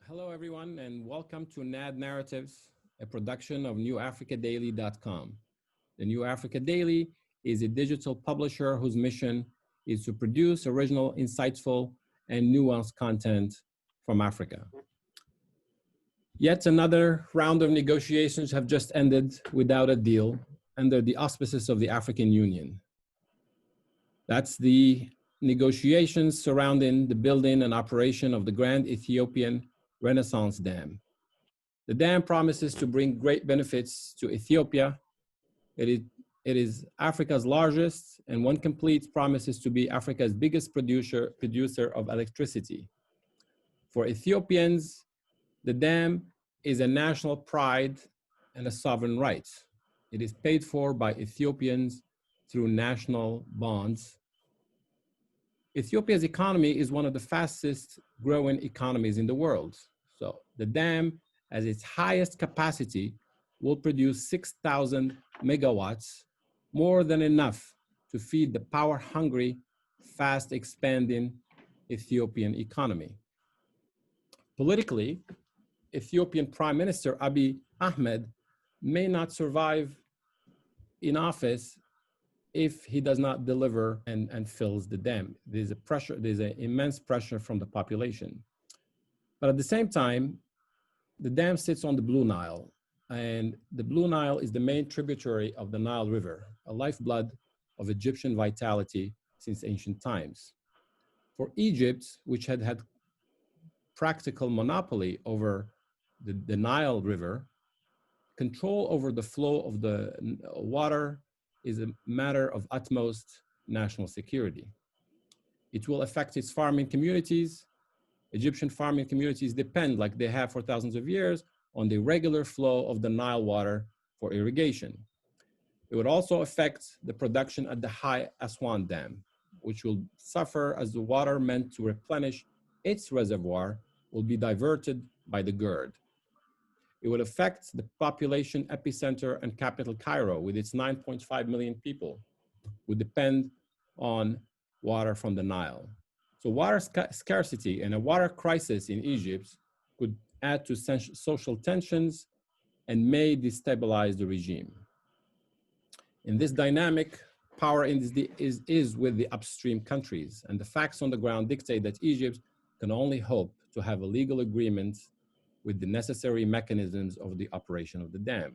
Hello, everyone, and welcome to NAD Narratives, a production of NewAfricaDaily.com. The New Africa Daily is a digital publisher whose mission is to produce original, insightful, and nuanced content from Africa. Yet another round of negotiations have just ended without a deal under the auspices of the African Union. That's the negotiations surrounding the building and operation of the Grand Ethiopian Renaissance Dam. The dam promises to bring great benefits to Ethiopia. It is Africa's largest, and when complete, promises to be Africa's biggest producer of electricity. For Ethiopians, the dam is a national pride and a sovereign right. It is paid for by Ethiopians through national bonds. Ethiopia's economy is one of the fastest growing economies in the world. So the dam, as its highest capacity, will produce 6,000 megawatts, more than enough to feed the power-hungry, fast expanding Ethiopian economy. Politically, Ethiopian Prime Minister Abiy Ahmed may not survive in office if he does not deliver and fills the dam. There's an immense pressure from the population. But at the same time, the dam sits on the Blue Nile, and the Blue Nile is the main tributary of the Nile River, a lifeblood of Egyptian vitality since ancient times. For Egypt, which had practical monopoly over the Nile River, control over the flow of the water is a matter of utmost national security. It will affect its farming communities. Egyptian farming communities depend, like they have for thousands of years, on the regular flow of the Nile water for irrigation. It would also affect the production at the High Aswan Dam, which will suffer as the water meant to replenish its reservoir will be diverted by the GERD. It would affect the population epicenter and capital Cairo with its 9.5 million people who depend on water from the Nile. So water scarcity and a water crisis in Egypt could add to social tensions and may destabilize the regime. In this dynamic, power is with the upstream countries, and the facts on the ground dictate that Egypt can only hope to have a legal agreement with the necessary mechanisms of the operation of the dam.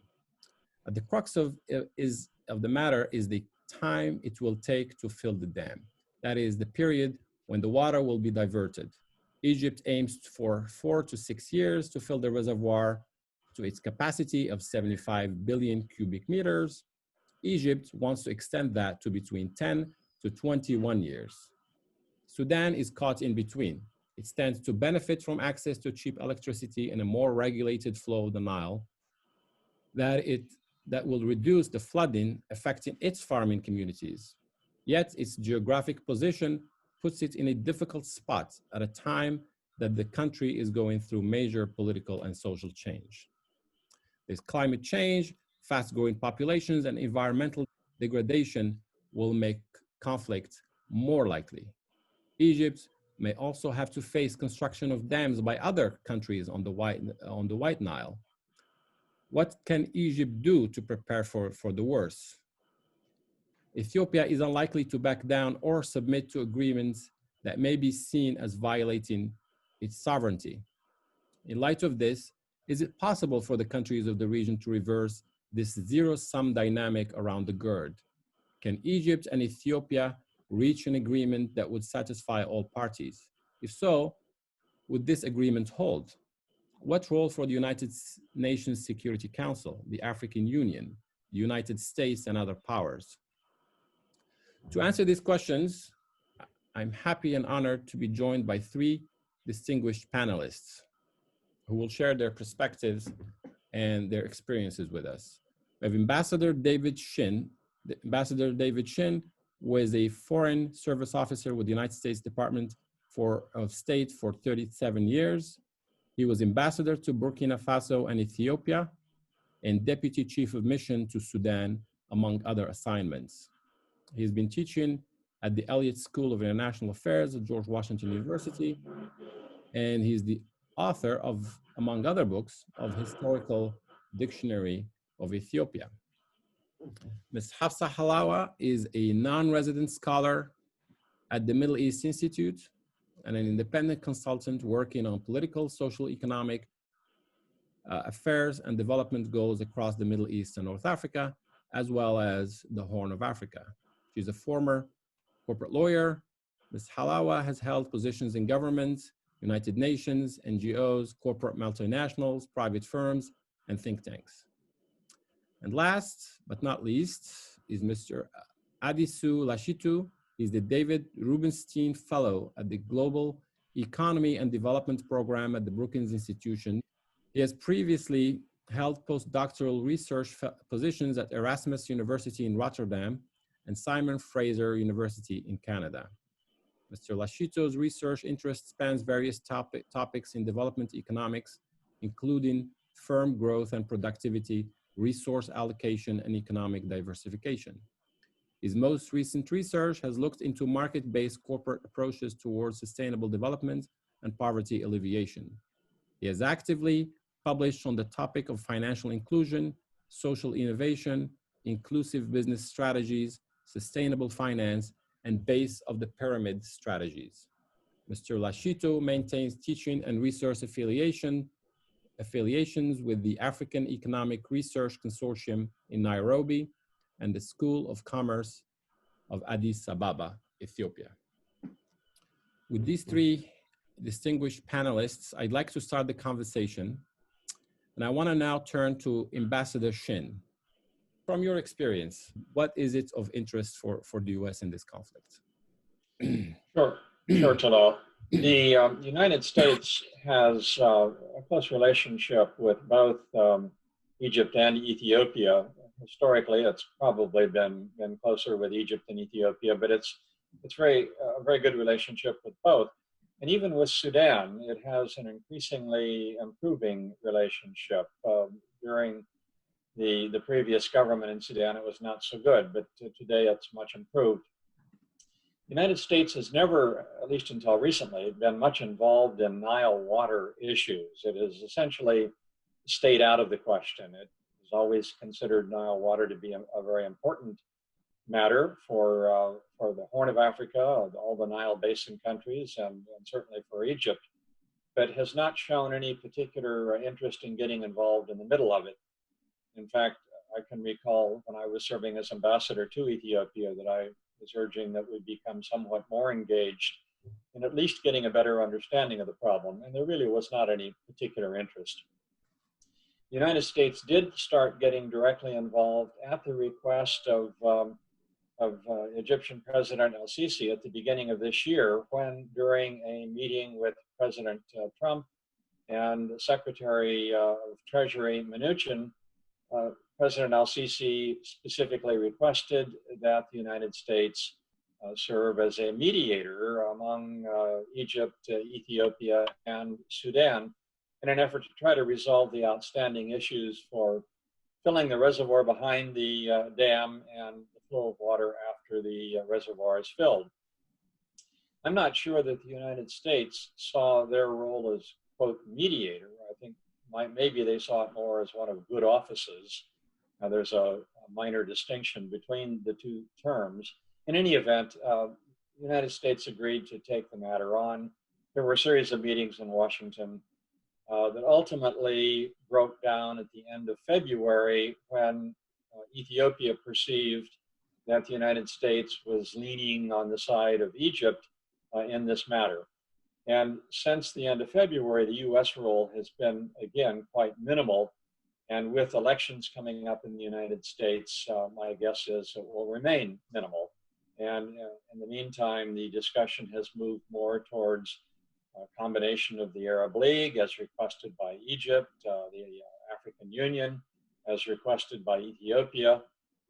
At the crux of the matter is the time it will take to fill the dam. That is the period when the water will be diverted. Egypt aims for 4 to 6 years to fill the reservoir to its capacity of 75 billion cubic meters. Egypt wants to extend that to between 10 to 21 years. Sudan is caught in between. It stands to benefit from access to cheap electricity and a more regulated flow of the Nile that will reduce the flooding affecting its farming communities. Yet its geographic position puts it in a difficult spot at a time that the country is going through major political and social change. There's climate change, fast-growing populations, and environmental degradation will make conflict more likely. Egypt may also have to face construction of dams by other countries on the White Nile. What can Egypt do to prepare for the worst? Ethiopia is unlikely to back down or submit to agreements that may be seen as violating its sovereignty. In light of this, is it possible for the countries of the region to reverse this zero-sum dynamic around the GERD? Can Egypt and Ethiopia reach an agreement that would satisfy all parties? If so, would this agreement hold? What role for the United Nations Security Council, the African Union, the United States, and other powers? To answer these questions, I'm happy and honored to be joined by 3 distinguished panelists who will share their perspectives and their experiences with us. We have Ambassador David Shin. Ambassador David Shin was a Foreign Service Officer with the United States Department of State for 37 years. He was ambassador to Burkina Faso and Ethiopia and Deputy Chief of Mission to Sudan, among other assignments. He's been teaching at the Elliott School of International Affairs at George Washington University, and he's the author of, among other books, of Historical Dictionary of Ethiopia. Ms. Hafsa Halawa is a non-resident scholar at the Middle East Institute and an independent consultant working on political, social, economic affairs and development goals across the Middle East and North Africa, as well as the Horn of Africa. She's a former corporate lawyer. Ms. Halawa has held positions in government, United Nations, NGOs, corporate multinationals, private firms, and think tanks. And last but not least is Mr. Adisu Lashitu. He's the David Rubenstein Fellow at the Global Economy and Development Program at the Brookings Institution. He has previously held postdoctoral research positions at Erasmus University in Rotterdam and Simon Fraser University in Canada. Mr. Lashito's research interest spans various topics in development economics, including firm growth and productivity, resource allocation, and economic diversification. His most recent research has looked into market-based corporate approaches towards sustainable development and poverty alleviation. He has actively published on the topic of financial inclusion, social innovation, inclusive business strategies, sustainable finance, and base of the pyramid strategies. Mr. Lashito maintains teaching and research affiliations with the African Economic Research Consortium in Nairobi and the School of Commerce of Addis Ababa, Ethiopia. With these three distinguished panelists, I'd like to start the conversation. And I want to now turn to Ambassador Shin. From your experience, what is it of interest for the US in this conflict? Sure, Talal. The United States has a close relationship with both Egypt and Ethiopia. Historically, it's probably been closer with Egypt than Ethiopia, but it's a very good relationship with both. And even with Sudan, it has an increasingly improving relationship. During the previous government in Sudan, it was not so good, but today it's much improved. The United States has never, at least until recently, been much involved in Nile water issues. It has essentially stayed out of the question. It has always considered Nile water to be a very important matter for the Horn of Africa, all the Nile Basin countries, and certainly for Egypt, but has not shown any particular interest in getting involved in the middle of it. In fact, I can recall when I was serving as ambassador to Ethiopia that I was urging that we become somewhat more engaged in at least getting a better understanding of the problem, and there really was not any particular interest. The United States did start getting directly involved at the request of Egyptian President al-Sisi at the beginning of this year, when during a meeting with President Trump and Secretary of Treasury Mnuchin, President al-Sisi specifically requested that the United States serve as a mediator among Egypt, Ethiopia, and Sudan in an effort to try to resolve the outstanding issues for filling the reservoir behind the dam and the flow of water after the reservoir is filled. I'm not sure that the United States saw their role as, quote, mediator. I think maybe they saw it more as one of good offices. Now, there's a minor distinction between the two terms. In any event, the United States agreed to take the matter on. There were a series of meetings in Washington that ultimately broke down at the end of February when Ethiopia perceived that the United States was leaning on the side of Egypt in this matter. And since the end of February, the US role has been, again, quite minimal. And with elections coming up in the United States, my guess is it will remain minimal. And in the meantime, the discussion has moved more towards a combination of the Arab League as requested by Egypt, the African Union as requested by Ethiopia,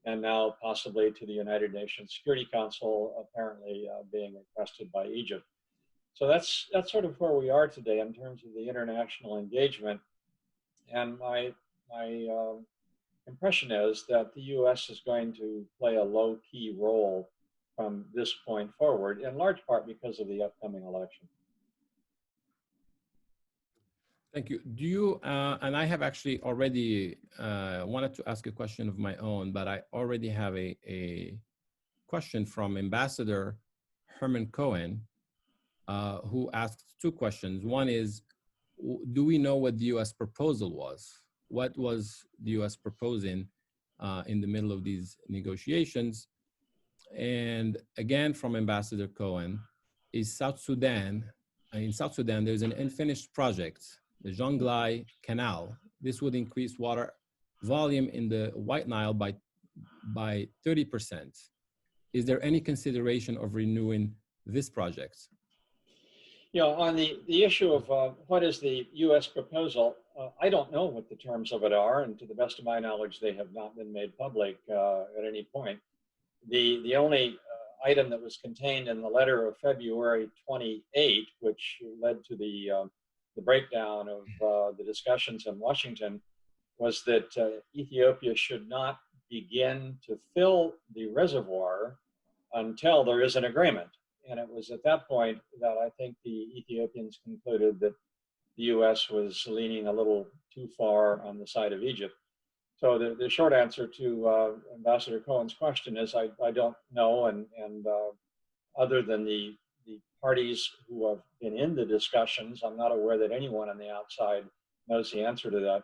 and now possibly to the United Nations Security Council apparently being requested by Egypt. So that's sort of where we are today in terms of the international engagement. And my impression is that the US is going to play a low-key role from this point forward, in large part because of the upcoming election. Thank you. Do you, and I have actually already wanted to ask a question of my own, but I already have a question from Ambassador Herman Cohen, who asked two questions. One is, do we know what the US proposal was? What was the US proposing in the middle of these negotiations? And again, from Ambassador Cohen, is South Sudan, in South Sudan, there's an unfinished project, the Jonglei Canal. This would increase water volume in the White Nile by 30%. Is there any consideration of renewing this project? You know, on the issue of what is the U.S. proposal, I don't know what the terms of it are, and to the best of my knowledge, they have not been made public at any point. The only item that was contained in the letter of February 28, which led to the breakdown of the discussions in Washington, was that Ethiopia should not begin to fill the reservoir until there is an agreement. And it was at that point that I think the Ethiopians concluded that the U.S. was leaning a little too far on the side of Egypt. So the short answer to Ambassador Cohen's question is I don't know, and other than the parties who have been in the discussions, I'm not aware that anyone on the outside knows the answer to that.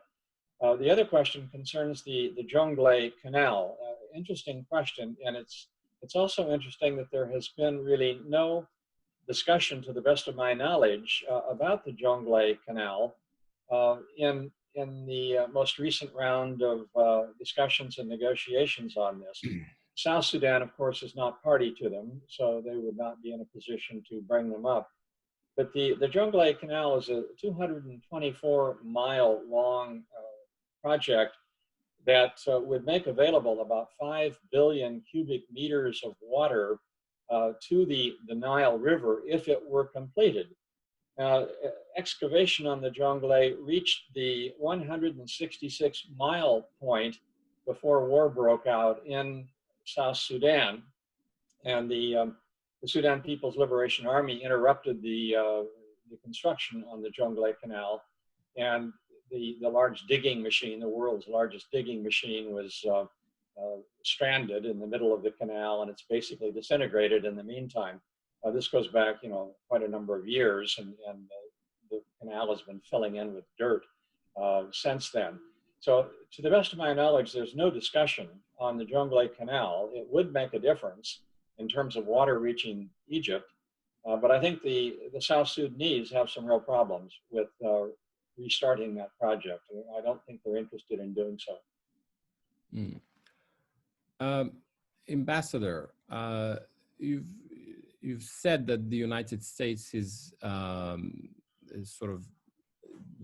The other question concerns the Jonglei Canal. Interesting question, and it's also interesting that there has been really no discussion, to the best of my knowledge, about the Jonglei Canal in the most recent round of discussions and negotiations on this. South Sudan, of course, is not party to them, so they would not be in a position to bring them up. But the Jonglei Canal is a 224-mile long project that would make available about 5 billion cubic meters of water to the Nile River if it were completed. Excavation on the Jonglei reached the 166-mile point before war broke out in South Sudan, and the Sudan People's Liberation Army interrupted the construction on the Jonglei Canal, and the large digging machine, the world's largest digging machine, was stranded in the middle of the canal, and it's basically disintegrated in the meantime. This goes back, quite a number of years, and the canal has been filling in with dirt since then. So, to the best of my knowledge, there's no discussion on the Jonglei Canal. It would make a difference in terms of water reaching Egypt, but I think the South Sudanese have some real problems with restarting that project. I don't think they're interested in doing so. Ambassador, you've said that the United States is sort of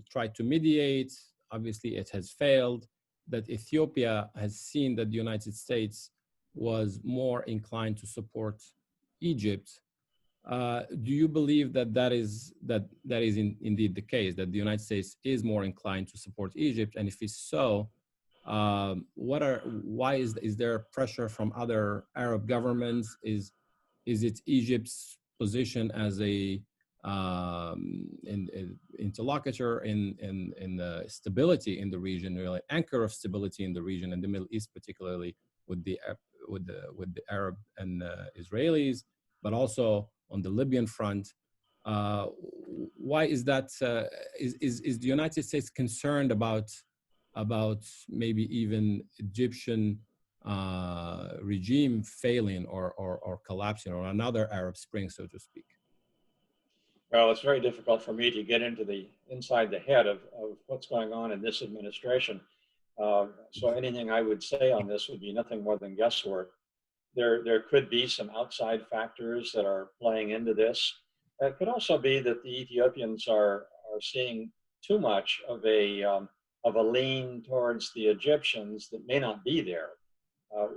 tried to mediate. Obviously, it has failed. That Ethiopia has seen that the United States was more inclined to support Egypt. Do you believe that is indeed the case, that the United States is more inclined to support Egypt? And if it's so, why is there pressure from other Arab governments? Is it Egypt's position as a interlocutor in stability in the region, really anchor of stability in the region, and the Middle East, particularly with the Arab and Israelis, but also on the Libyan front? Why is that? Is the United States concerned about maybe even Egyptian regime failing or collapsing, or another Arab Spring, so to speak? Well, it's very difficult for me to get into inside the head of what's going on in this administration. So anything I would say on this would be nothing more than guesswork. There could be some outside factors that are playing into this. It could also be that the Ethiopians are seeing too much of a lean towards the Egyptians that may not be there.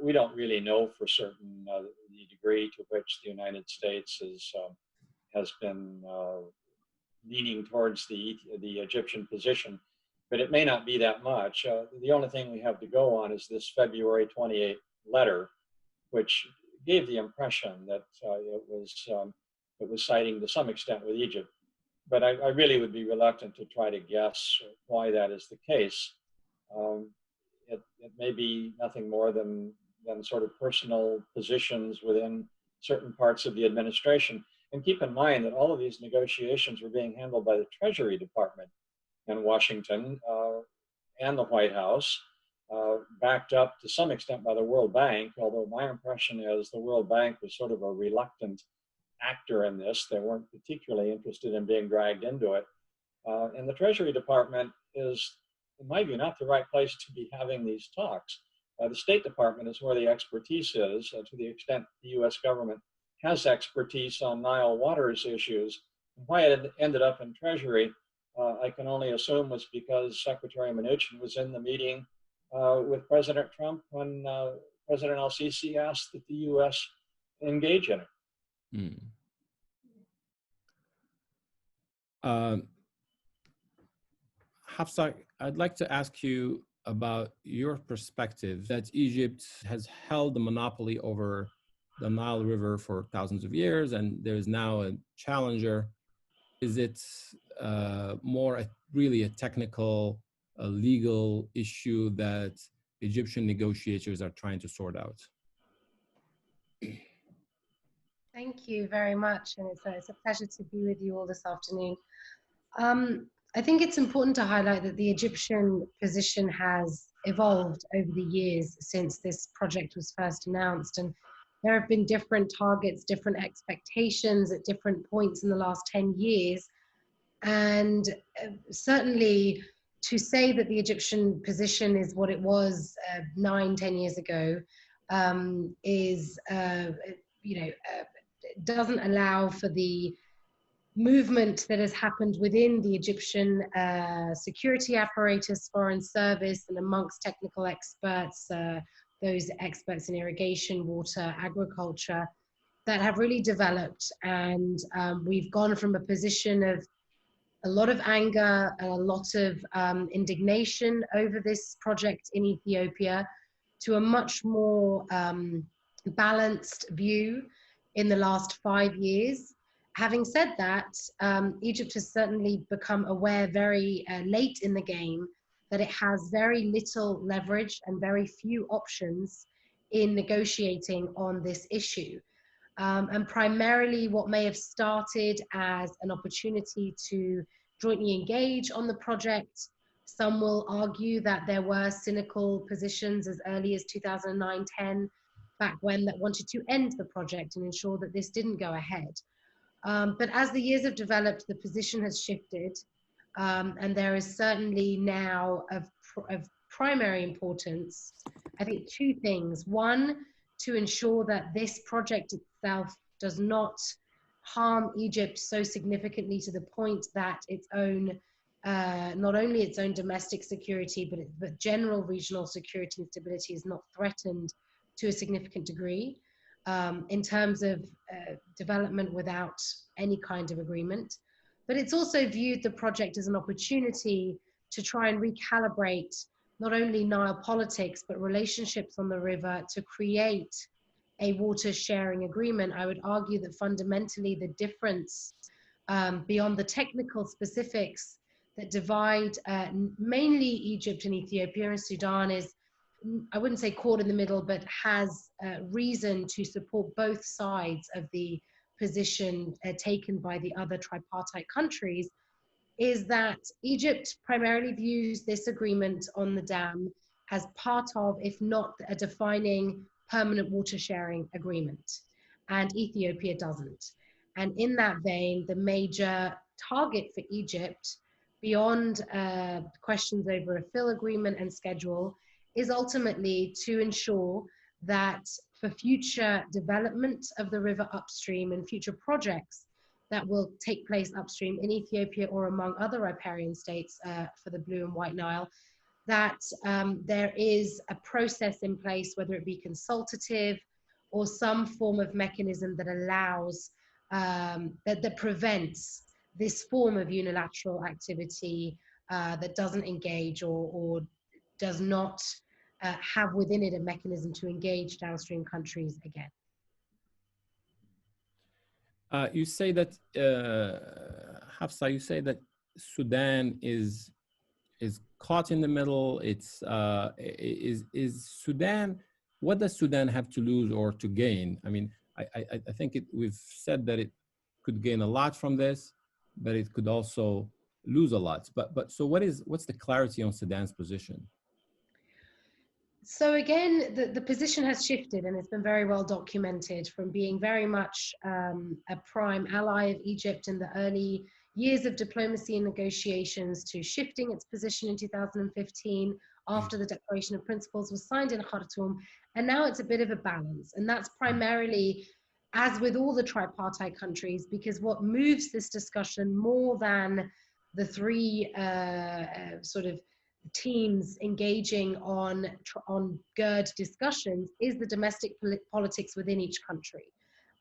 We don't really know for certain the degree to which the United States has been leaning towards the Egyptian position, but it may not be that much. The only thing we have to go on is this February 28 letter, which gave the impression that it was siding to some extent with Egypt. but I really would be reluctant to try to guess why that is the case. It may be nothing more than sort of personal positions within certain parts of the administration. And keep in mind that all of these negotiations were being handled by the Treasury Department in Washington and the White House, backed up to some extent by the World Bank, although my impression is the World Bank was sort of a reluctant actor in this. They weren't particularly interested in being dragged into it. And the Treasury Department is, in my view, not the right place to be having these talks. The State Department is where the expertise is, to the extent the US government has expertise on Nile waters issues. Why it ended up in Treasury, I can only assume was because Secretary Mnuchin was in the meeting with President Trump when President al-Sisi asked that the US engage in it. Hafsa, I'd like to ask you about your perspective that Egypt has held the monopoly over the Nile River for thousands of years, and there's now a challenger. Is it really a technical, legal issue that Egyptian negotiators are trying to sort out? Thank you very much, and it's a pleasure to be with you all this afternoon. I think it's important to highlight that the Egyptian position has evolved over the years since this project was first announced, and there have been different targets, different expectations at different points in the last 10 years. And certainly to say that the Egyptian position is what it was 9-10 years ago doesn't allow for the movement that has happened within the Egyptian security apparatus, foreign service, and amongst technical experts, those experts in irrigation, water, agriculture, that have really developed. And we've gone from a position of a lot of anger and a lot of indignation over this project in Ethiopia to a much more balanced view in the last 5 years. Having said that, Egypt has certainly become aware very late in the game that it has very little leverage and very few options in negotiating on this issue. And primarily what may have started as an opportunity to jointly engage on the project, some will argue that there were cynical positions as early as 2009-10, back when, that wanted to end the project and ensure that this didn't go ahead. But as the years have developed, the position has shifted, and there is certainly now of primary importance, I think, 2 things. One, to ensure that this project itself does not harm Egypt so significantly to the point that its own, not only its own domestic security, but general regional security and stability is not threatened to a significant degree in terms of development without any kind of agreement. But it's also viewed the project as an opportunity to try and recalibrate not only Nile politics, but relationships on the river to create a water sharing agreement. I would argue that fundamentally the difference beyond the technical specifics that divide mainly Egypt and Ethiopia and Sudan is, I wouldn't say caught in the middle, but has reason to support both sides of the position taken by the other tripartite countries, is that Egypt primarily views this agreement on the dam as part of, if not a defining permanent water sharing agreement, and Ethiopia doesn't. And in that vein, the major target for Egypt, beyond questions over a fill agreement and schedule, is ultimately to ensure that for future development of the river upstream and future projects that will take place upstream in Ethiopia or among other riparian states for the Blue and White Nile, that there is a process in place, whether it be consultative or some form of mechanism that allows, that prevents this form of unilateral activity that doesn't engage or does not have within it a mechanism to engage downstream countries again. You say that, Hafsa, you say that Sudan is caught in the middle. It's is Sudan. What does Sudan have to lose or to gain? I mean, I think we've said that it could gain a lot from this, but it could also lose a lot. But so what's the clarity on Sudan's position? So again, the position has shifted, and it's been very well documented, from being very much a prime ally of Egypt in the early years of diplomacy and negotiations to shifting its position in 2015 after the Declaration of Principles was signed in Khartoum. And now it's a bit of a balance. And that's primarily, as with all the tripartite countries, because what moves this discussion more than the three sort of teams engaging on GERD discussions is the domestic politics within each country.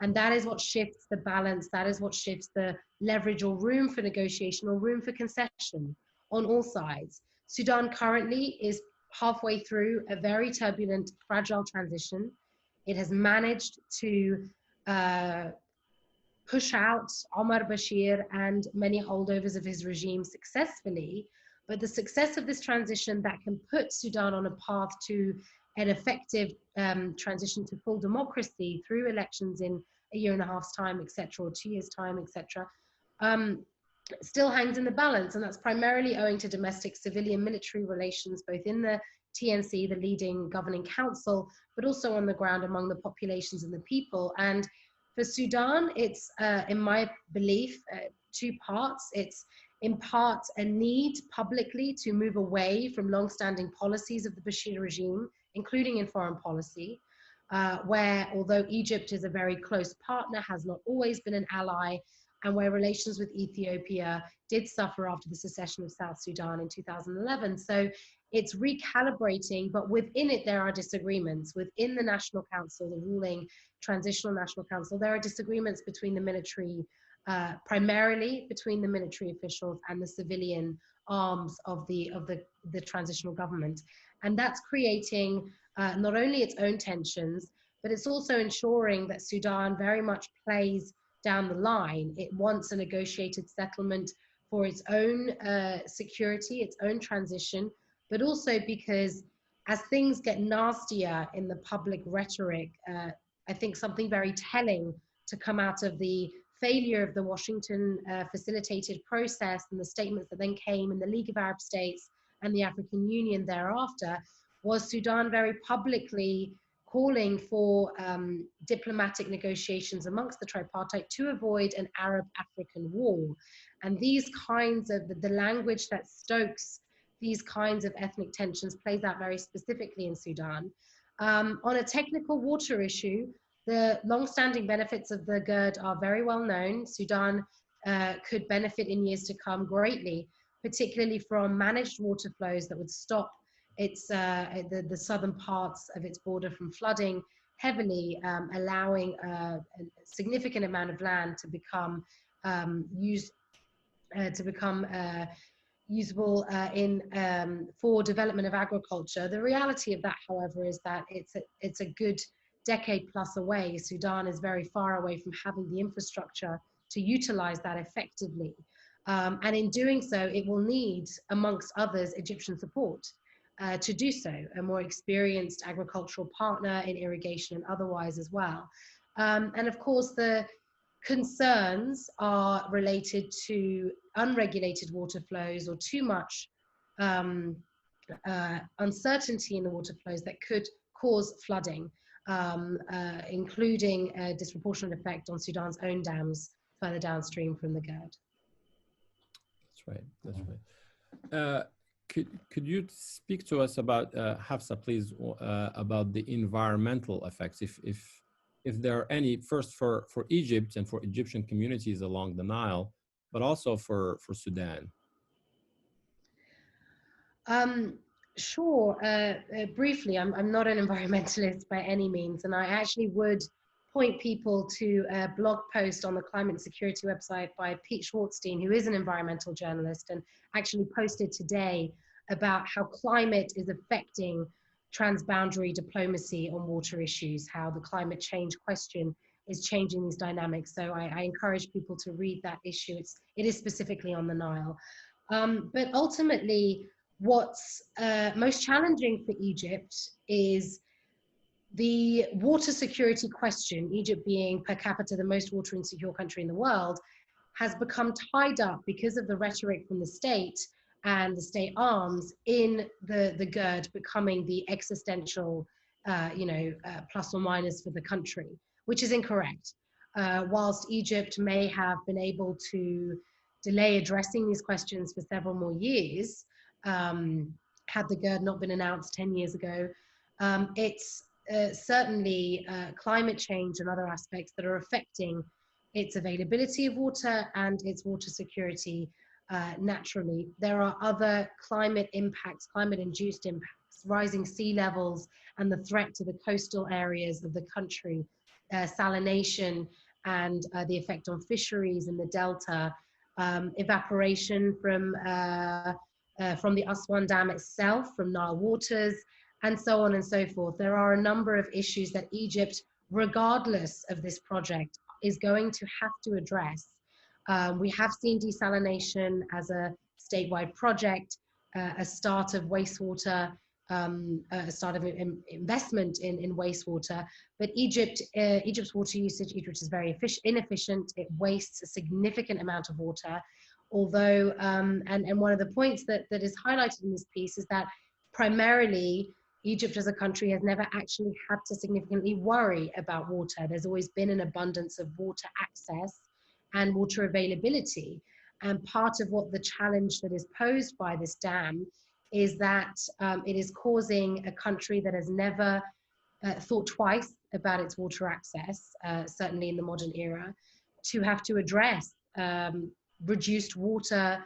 And that is what shifts the balance. That is what shifts the leverage or room for negotiation or room for concession on all sides. Sudan currently is halfway through a very turbulent, fragile transition. It has managed to push out Omar Bashir and many holdovers of his regime successfully. But the success of this transition that can put Sudan on a path to an effective transition to full democracy through elections in a year and a half's time, etc., or 2 years' time, etc., still hangs in the balance. And that's primarily owing to domestic civilian military relations, both in the TNC, the leading governing council, but also on the ground among the populations and the people. And for Sudan, it's, in my belief, two parts. It's in part a need publicly to move away from long-standing policies of the Bashir regime, including in foreign policy, where although Egypt is a very close partner, has not always been an ally, and where relations with Ethiopia did suffer after the secession of South Sudan in 2011. So it's recalibrating, but within it there are disagreements. Within the National Council, the ruling Transitional National Council, there are disagreements between the military, primarily between the military officials and the civilian arms of the transitional government. And that's creating not only its own tensions, but it's also ensuring that Sudan very much plays down the line. It wants a negotiated settlement for its own security, its own transition, but also because as things get nastier in the public rhetoric, I think something very telling to come out of the failure of the Washington facilitated process and the statements that then came in the League of Arab States and the African Union thereafter was Sudan very publicly calling for diplomatic negotiations amongst the tripartite to avoid an Arab-African war. And these kinds of, the language that stokes these kinds of ethnic tensions plays out very specifically in Sudan. On a technical water issue, the long-standing benefits of the GERD are very well known. Sudan could benefit in years to come greatly, particularly from managed water flows that would stop its the southern parts of its border from flooding heavily, allowing a significant amount of land to become usable for development of agriculture. The reality of that, however, is that it's a good decade plus away. Sudan is very far away from having the infrastructure to utilize that effectively. And in doing so, it will need, amongst others, Egyptian support to do so, a more experienced agricultural partner in irrigation and otherwise as well. And of course, the concerns are related to unregulated water flows or too much uncertainty in the water flows that could cause flooding, including a disproportionate effect on Sudan's own dams further downstream from the GERD. That's right. That's right. Could you speak to us about, Hafsa, please, about the environmental effects, if there are any, first for Egypt and for Egyptian communities along the Nile, but also for Sudan? Sure. Briefly, I'm not an environmentalist by any means, and I actually would point people to a blog post on the climate security website by Pete Schwartzstein, who is an environmental journalist, and actually posted today about how climate is affecting transboundary diplomacy on water issues, how the climate change question is changing these dynamics. So I encourage people to read that issue. It is specifically on the Nile. But ultimately, what's most challenging for Egypt is the water security question. Egypt being per capita the most water insecure country in the world, has become tied up because of the rhetoric from the state and the state arms in the GERD becoming the existential, plus or minus for the country, which is incorrect. Whilst Egypt may have been able to delay addressing these questions for several more years, had the GERD not been announced 10 years ago, it's certainly climate change and other aspects that are affecting its availability of water and its water security naturally. There are other climate impacts, climate-induced impacts, rising sea levels and the threat to the coastal areas of the country, salination and the effect on fisheries in the delta, evaporation from the Aswan Dam itself, from Nile waters, and so on and so forth. There are a number of issues that Egypt, regardless of this project, is going to have to address. We have seen desalination as a statewide project, a start of wastewater, a start of investment in wastewater. But Egypt's water usage, Egypt is very inefficient. It wastes a significant amount of water. Although, and one of the points that is highlighted in this piece is that primarily Egypt as a country has never actually had to significantly worry about water. There's always been an abundance of water access and water availability. And part of what the challenge that is posed by this dam is that it is causing a country that has never thought twice about its water access, certainly in the modern era, to have to address reduced water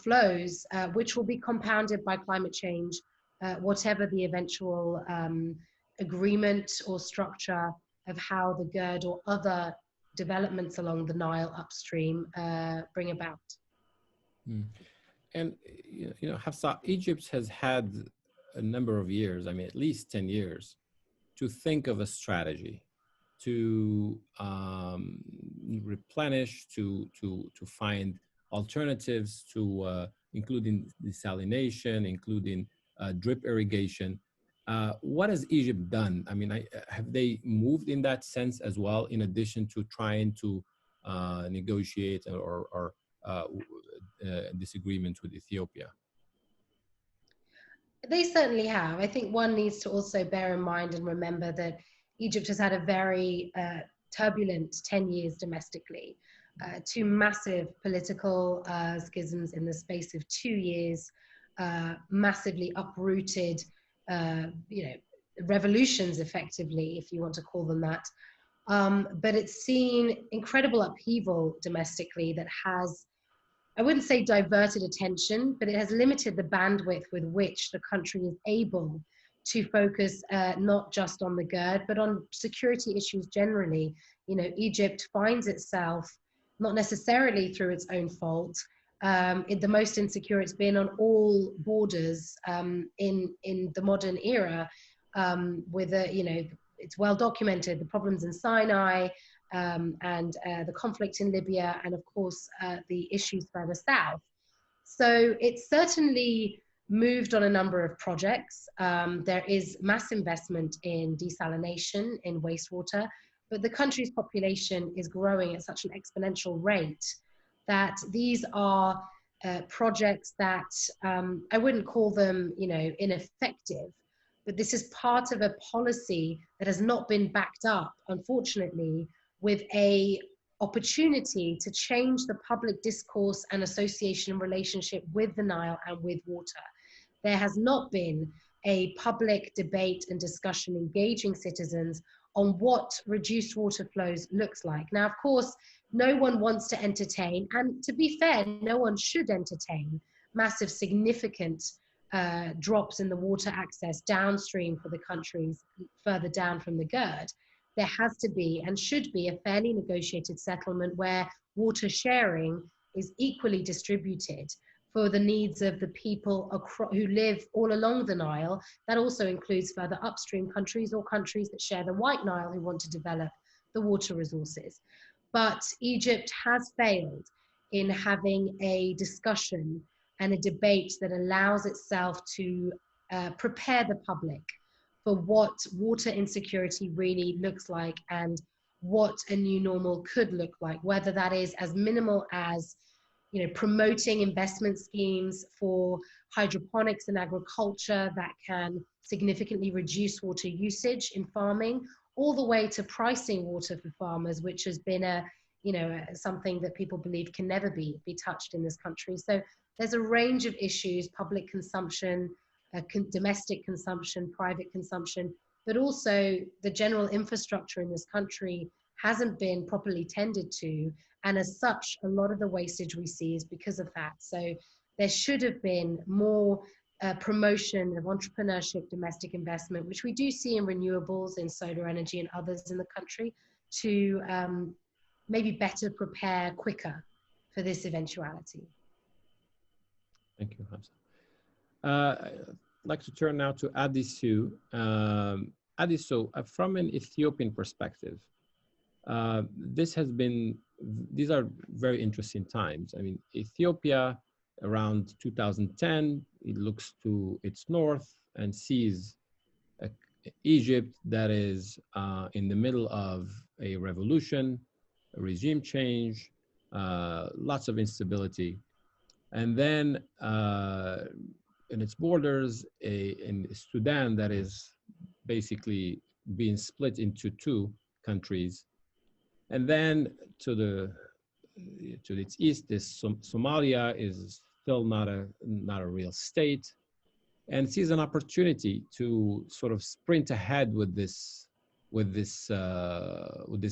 flows, which will be compounded by climate change, whatever the eventual agreement or structure of how the GERD or other developments along the Nile upstream bring about. Mm. And, Hafsa, Egypt has had a number of years, I mean, at least 10 years, to think of a strategy to replenish, to find alternatives to including desalination, including drip irrigation. What has Egypt done? I mean, have they moved in that sense as well, in addition to trying to negotiate or disagreements with Ethiopia? They certainly have. I think one needs to also bear in mind and remember that Egypt has had a very turbulent 10 years domestically. Two massive political schisms in the space of 2 years, massively uprooted, revolutions effectively, if you want to call them that. But it's seen incredible upheaval domestically that has, I wouldn't say diverted attention, but it has limited the bandwidth with which the country is able to focus not just on the GERD, but on security issues generally. Egypt finds itself, not necessarily through its own fault, the most insecure it's been on all borders in the modern era, with it's well documented, the problems in Sinai, and the conflict in Libya, and of course the issues further south. So it's certainly moved on a number of projects. There is mass investment in desalination, in wastewater, but the country's population is growing at such an exponential rate that these are projects that I wouldn't call them, ineffective, but this is part of a policy that has not been backed up, unfortunately, with a opportunity to change the public discourse and association relationship with the Nile and with water. There has not been a public debate and discussion engaging citizens on what reduced water flows looks like. Now, of course, no one wants to entertain, and to be fair, no one should entertain massive, significant drops in the water access downstream for the countries further down from the GERD. There has to be and should be a fairly negotiated settlement where water sharing is equally distributed for the needs of the people who live all along the Nile. That also includes further upstream countries or countries that share the White Nile who want to develop the water resources. But Egypt has failed in having a discussion and a debate that allows itself to prepare the public for what water insecurity really looks like and what a new normal could look like, whether that is as minimal as promoting investment schemes for hydroponics and agriculture that can significantly reduce water usage in farming, all the way to pricing water for farmers, which has been something that people believe can never be touched in this country. So there's a range of issues: public consumption, domestic consumption, private consumption, but also the general infrastructure in this country hasn't been properly tended to. And as such, a lot of the wastage we see is because of that. So there should have been more promotion of entrepreneurship, domestic investment, which we do see in renewables, in solar energy and others in the country, to maybe better prepare quicker for this eventuality. Thank you, Hamza. I'd like to turn now to Adisu. Adisu, from an Ethiopian perspective, these are very interesting times. I mean, Ethiopia, around 2010, it looks to its north and sees Egypt that is in the middle of a revolution, a regime change, lots of instability. And then in its borders, in Sudan that is basically being split into two countries. And then to its east, Somalia is still not a real state, and sees an opportunity to sort of sprint ahead with this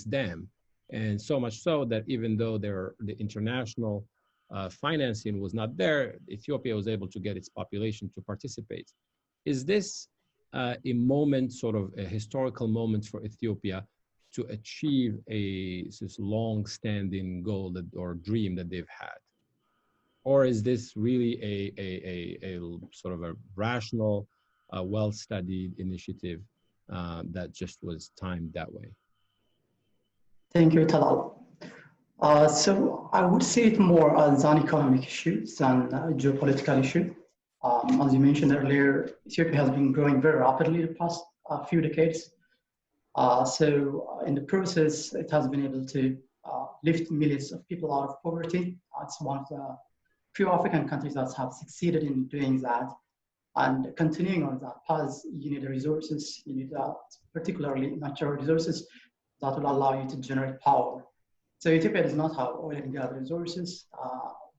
dam. And so much so that even though the international financing was not there, Ethiopia was able to get its population to participate. Is this a moment, sort of a historical moment for Ethiopia to achieve this long-standing goal or dream that they've had? Or is this really a sort of a rational, well-studied initiative that just was timed that way? Thank you, Talal. So I would see it more as an economic issue than a geopolitical issue. As you mentioned earlier, Ethiopia has been growing very rapidly the past few decades. So in the process, it has been able to lift millions of people out of poverty. It's one of the few African countries that have succeeded in doing that. And continuing on that path, you need the resources, you need particularly natural resources that will allow you to generate power. So Ethiopia does not have oil and gas resources,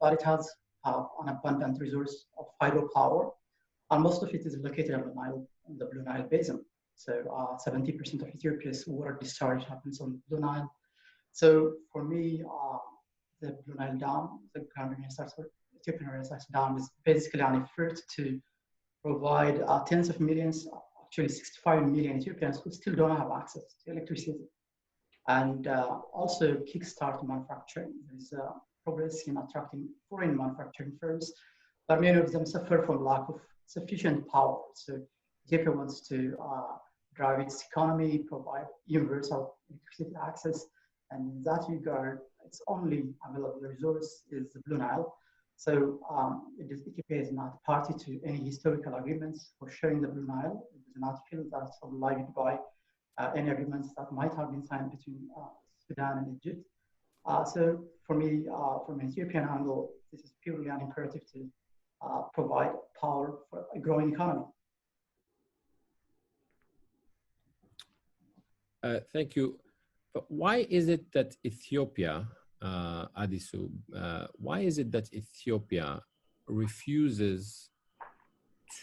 but it has an abundant resource of hydropower, and most of it is located on the Nile, in the Blue Nile basin. So 70% of Ethiopia's water discharge happens on the Blue Nile. So for me, the Blue Nile Dam, the Grand Ethiopian Renaissance Dam, is basically an effort to provide tens of millions, actually 65 million Ethiopians who still don't have access to electricity. And also kickstart manufacturing. There's progress in attracting foreign manufacturing firms, but many of them suffer from lack of sufficient power. So Ethiopia wants to drive its economy, provide universal electricity access, and in that regard, its only available resource is the Blue Nile. So Ethiopia is not party to any historical agreements for sharing the Blue Nile. It does not feel that's obliged by any agreements that might have been signed between Sudan and Egypt. So for me, from an Ethiopian angle, this is purely an imperative to provide power for a growing economy. Thank you. But why is it that Ethiopia, Adisu, why is it that Ethiopia refuses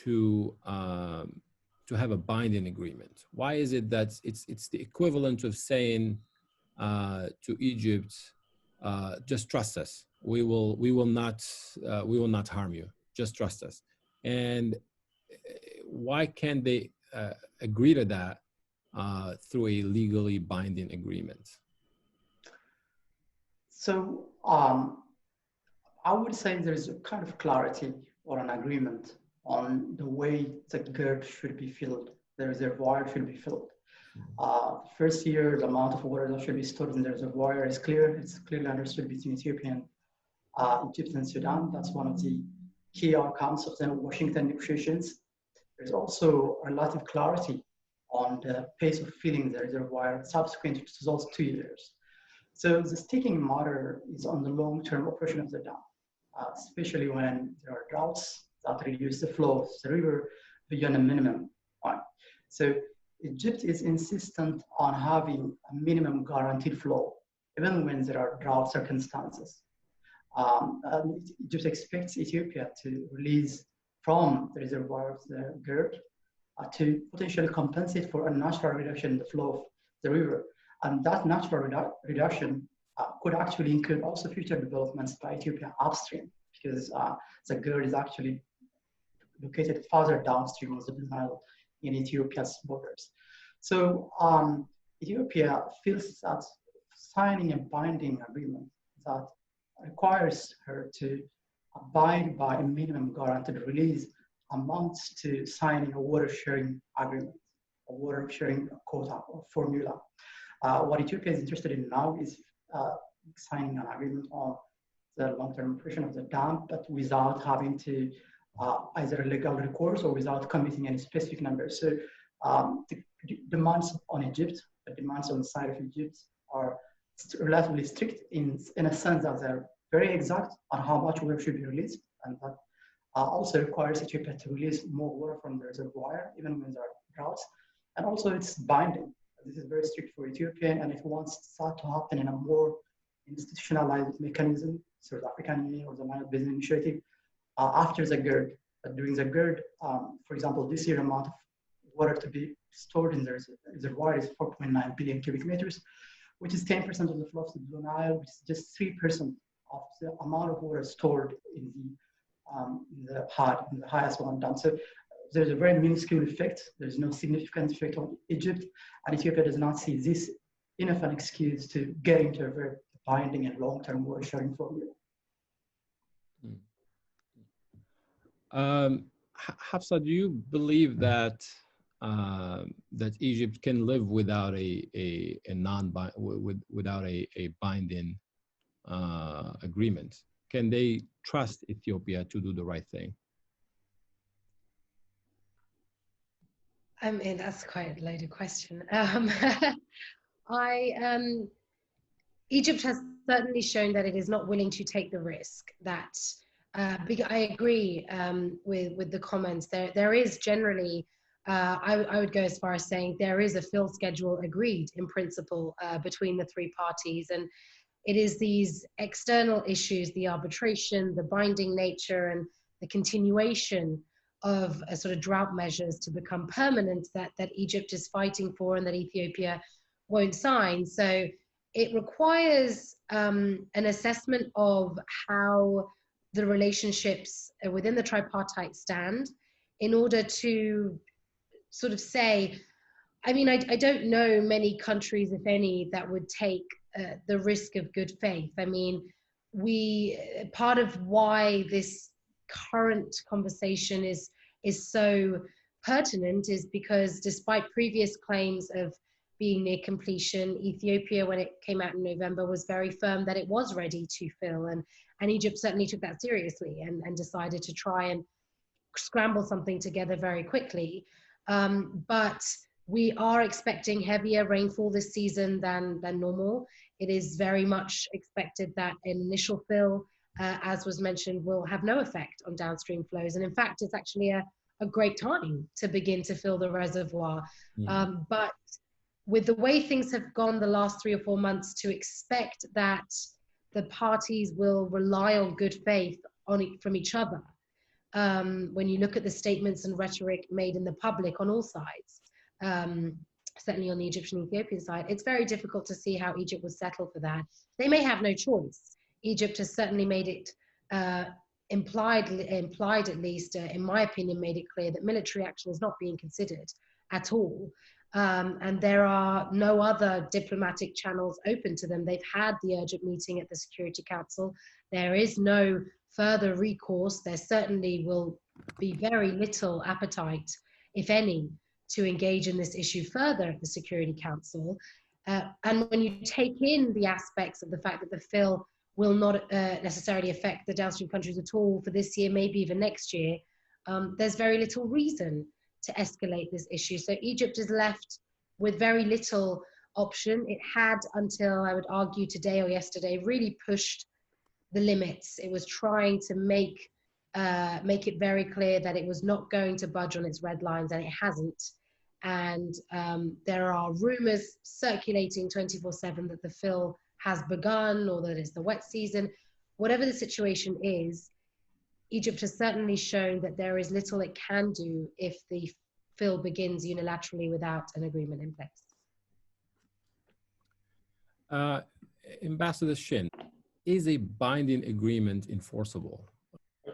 to have a binding agreement? Why is it that it's the equivalent of saying to Egypt, just trust us. We will not harm you. Just trust us. And why can't they agree to that through a legally binding agreement? So I would say there's a kind of clarity or an agreement on the way the GERD should be filled, the reservoir should be filled. First year, the amount of water that should be stored in the reservoir is clear. It's clearly understood between Ethiopia and Egypt and Sudan. That's one of the key outcomes of the Washington negotiations. There's also relative clarity on the pace of filling the reservoir subsequent to those 2 years. So the sticking matter is on the long-term operation of the dam, especially when there are droughts that reduce the flow of the river beyond a minimum point. So Egypt is insistent on having a minimum guaranteed flow, even when there are drought circumstances. Egypt expects Ethiopia to release from the reservoir of the GERD to potentially compensate for a natural reduction in the flow of the river. And that natural reduction could actually include also future developments by Ethiopia upstream, because the GERD is actually located farther downstream of the Blue Nile in Ethiopia's borders. So Ethiopia feels that signing a binding agreement that requires her to abide by a minimum guaranteed release amounts to signing a water sharing agreement, a water sharing quota or formula. What Ethiopia is interested in now is signing an agreement on the long-term operation of the dam, but without having to either legal recourse or without committing any specific numbers. So the demands on Egypt, the demands on the side of Egypt are relatively strict in a sense that they're very exact on how much water should be released, and that also requires Ethiopia to release more water from the reservoir, even when there are droughts. And also it's binding. This is very strict for Ethiopia, and it wants that to happen in a more institutionalized mechanism, South African Union or the Nile Basin Initiative, after the GERD. During the GERD, for example, this year amount of water to be stored in the reservoir is 4.9 billion cubic meters, which is 10% of the flow of the Blue Nile, which is just 3% of the amount of water stored in the High Aswan Dam. So there's a very minuscule effect. There's no significant effect on Egypt, and Ethiopia does not see this enough an excuse to get into a very binding and long-term water sharing formula. Hafsa, do you believe that that Egypt can live without without a binding agreement? Can they trust Ethiopia to do the right thing? I mean, that's quite a loaded question. Egypt has certainly shown that it is not willing to take the risk. That I agree with the comments. There is generally, I would go as far as saying there is a fill schedule agreed in principle between the three parties, and it is these external issues, the arbitration, the binding nature, and the continuation of a sort of drought measures to become permanent that Egypt is fighting for and that Ethiopia won't sign. So it requires an assessment of how the relationships within the tripartite stand in order to sort of say, I mean, I don't know many countries, if any, that would take the risk of good faith. I mean, part of why this current conversation is so pertinent is because despite previous claims of being near completion, Ethiopia, when it came out in November, was very firm that it was ready to fill, and Egypt certainly took that seriously and decided to try and scramble something together very quickly. But we are expecting heavier rainfall this season than normal. It is very much expected that an initial fill, as was mentioned, will have no effect on downstream flows. And in fact, it's actually a great time to begin to fill the reservoir. But with the way things have gone the last 3 or 4 months, to expect that the parties will rely on good faith from each other, when you look at the statements and rhetoric made in the public on all sides, certainly on the Egyptian-Ethiopian side, it's very difficult to see how Egypt would settle for that. They may have no choice. Egypt has certainly made it implied at least, in my opinion, made it clear that military action is not being considered at all. And there are no other diplomatic channels open to them. They've had the urgent meeting at the Security Council. There is no further recourse. There certainly will be very little appetite, if any, to engage in this issue further at the Security Council. And when you take in the aspects of the fact that the fill will not necessarily affect the downstream countries at all for this year, maybe even next year, there's very little reason to escalate this issue. So Egypt is left with very little option. It had, until I would argue today or yesterday, really pushed the limits. It was trying to make it very clear that it was not going to budge on its red lines, and it hasn't. And there are rumors circulating 24/7 that the fill has begun, or that it's the wet season. Whatever the situation is, Egypt has certainly shown that there is little it can do if the fill begins unilaterally without an agreement in place. Ambassador Shin, is a binding agreement enforceable?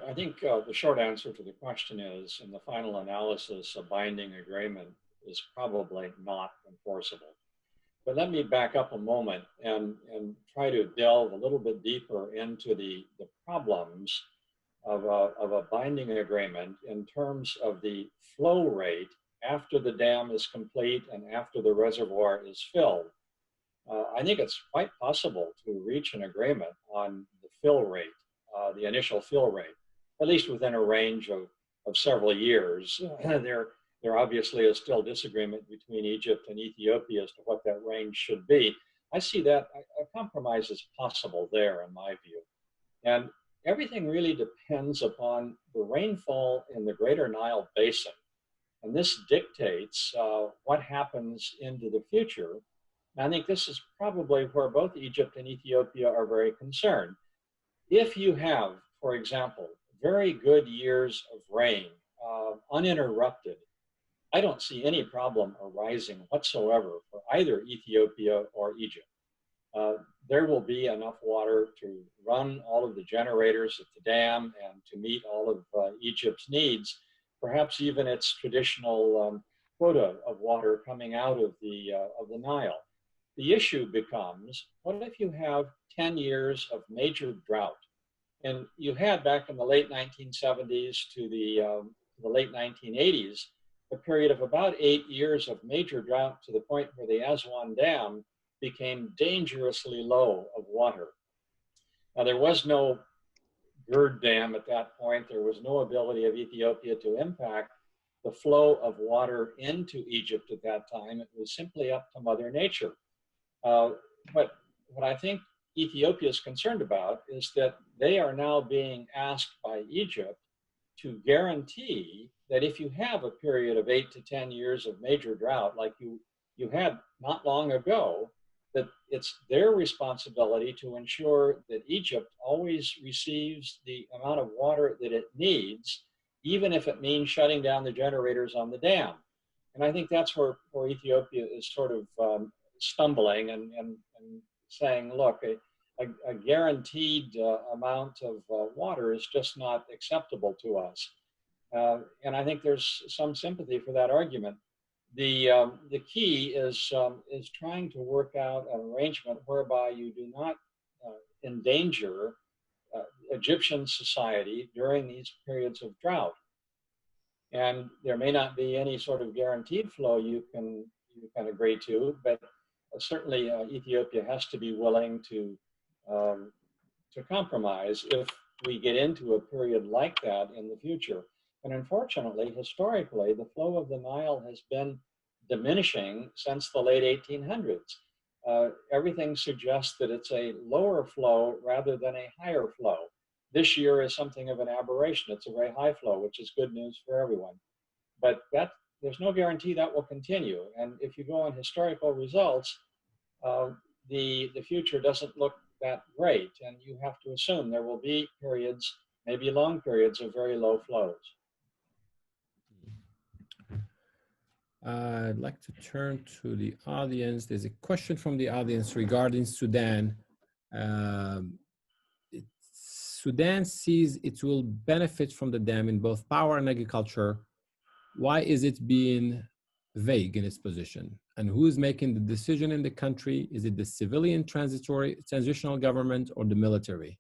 I think the short answer to the question is, in the final analysis, a binding agreement is probably not enforceable. But let me back up a moment and try to delve a little bit deeper into the problems of a binding agreement in terms of the flow rate after the dam is complete and after the reservoir is filled. I think it's quite possible to reach an agreement on the fill rate, the initial fill rate, at least within a range of several years. There obviously is still disagreement between Egypt and Ethiopia as to what that range should be. I see that a compromise is possible there, in my view. And everything really depends upon the rainfall in the Greater Nile Basin. And this dictates what happens into the future. And I think this is probably where both Egypt and Ethiopia are very concerned. If you have, for example, very good years of rain, uninterrupted, I don't see any problem arising whatsoever for either Ethiopia or Egypt. There will be enough water to run all of the generators at the dam and to meet all of Egypt's needs, perhaps even its traditional quota of water coming out of the Nile. The issue becomes, what if you have 10 years of major drought? And you had, back in the late 1970s to the late 1980s, a period of about 8 years of major drought, to the point where the Aswan Dam became dangerously low of water. Now, there was no GERD dam at that point. There was no ability of Ethiopia to impact the flow of water into Egypt at that time. It was simply up to Mother Nature. But what I think Ethiopia is concerned about is that they are now being asked by Egypt to guarantee that if you have a period of 8 to 10 years of major drought, like you had not long ago, that it's their responsibility to ensure that Egypt always receives the amount of water that it needs, even if it means shutting down the generators on the dam. And I think that's where Ethiopia is sort of stumbling and saying, look, a guaranteed amount of water is just not acceptable to us. And I think there's some sympathy for that argument. The key is trying to work out an arrangement whereby you do not endanger Egyptian society during these periods of drought. And there may not be any sort of guaranteed flow you can agree to, but certainly Ethiopia has to be willing to compromise if we get into a period like that in the future. And unfortunately, historically, the flow of the Nile has been diminishing since the late 1800s. Everything suggests that it's a lower flow rather than a higher flow. This year is something of an aberration. It's a very high flow, which is good news for everyone. But there's no guarantee that will continue. And if you go on historical results, the future doesn't look that great. And you have to assume there will be periods, maybe long periods, of very low flows. I'd like to turn to the audience. There's a question from the audience regarding Sudan. Sudan sees it will benefit from the dam in both power and agriculture. Why is it being vague in its position? And who is making the decision in the country? Is it the civilian transitional government or the military?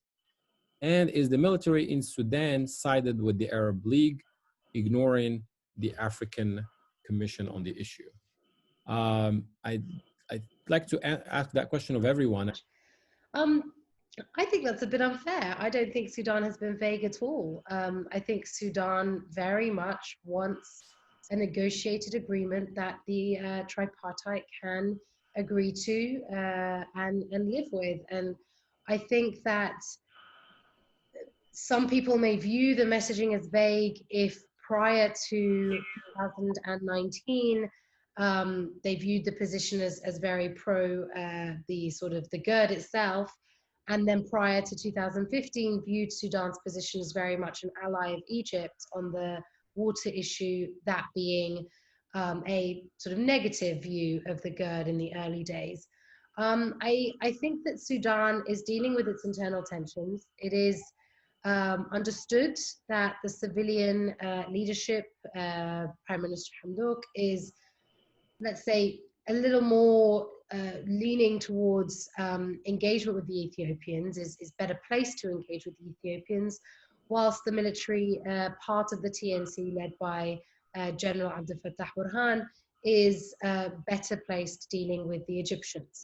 And is the military in Sudan sided with the Arab League, ignoring the African Commission on the issue. I'd like to ask that question of everyone. I think that's a bit unfair. I don't think Sudan has been vague at all. I think Sudan very much wants a negotiated agreement that the tripartite can agree to and live with. And I think that some people may view the messaging as vague if prior to 2019, they viewed the position as very pro the sort of the GERD itself. And then prior to 2015, viewed Sudan's position as very much an ally of Egypt on the water issue, that being a sort of negative view of the GERD in the early days. I think that Sudan is dealing with its internal tensions. It is understood that the civilian leadership, Prime Minister Hamdok, is, let's say, a little more leaning towards engagement with the Ethiopians, is better placed to engage with the Ethiopians, whilst the military part of the TNC led by General Abdel Fattah Burhan is better placed dealing with the Egyptians.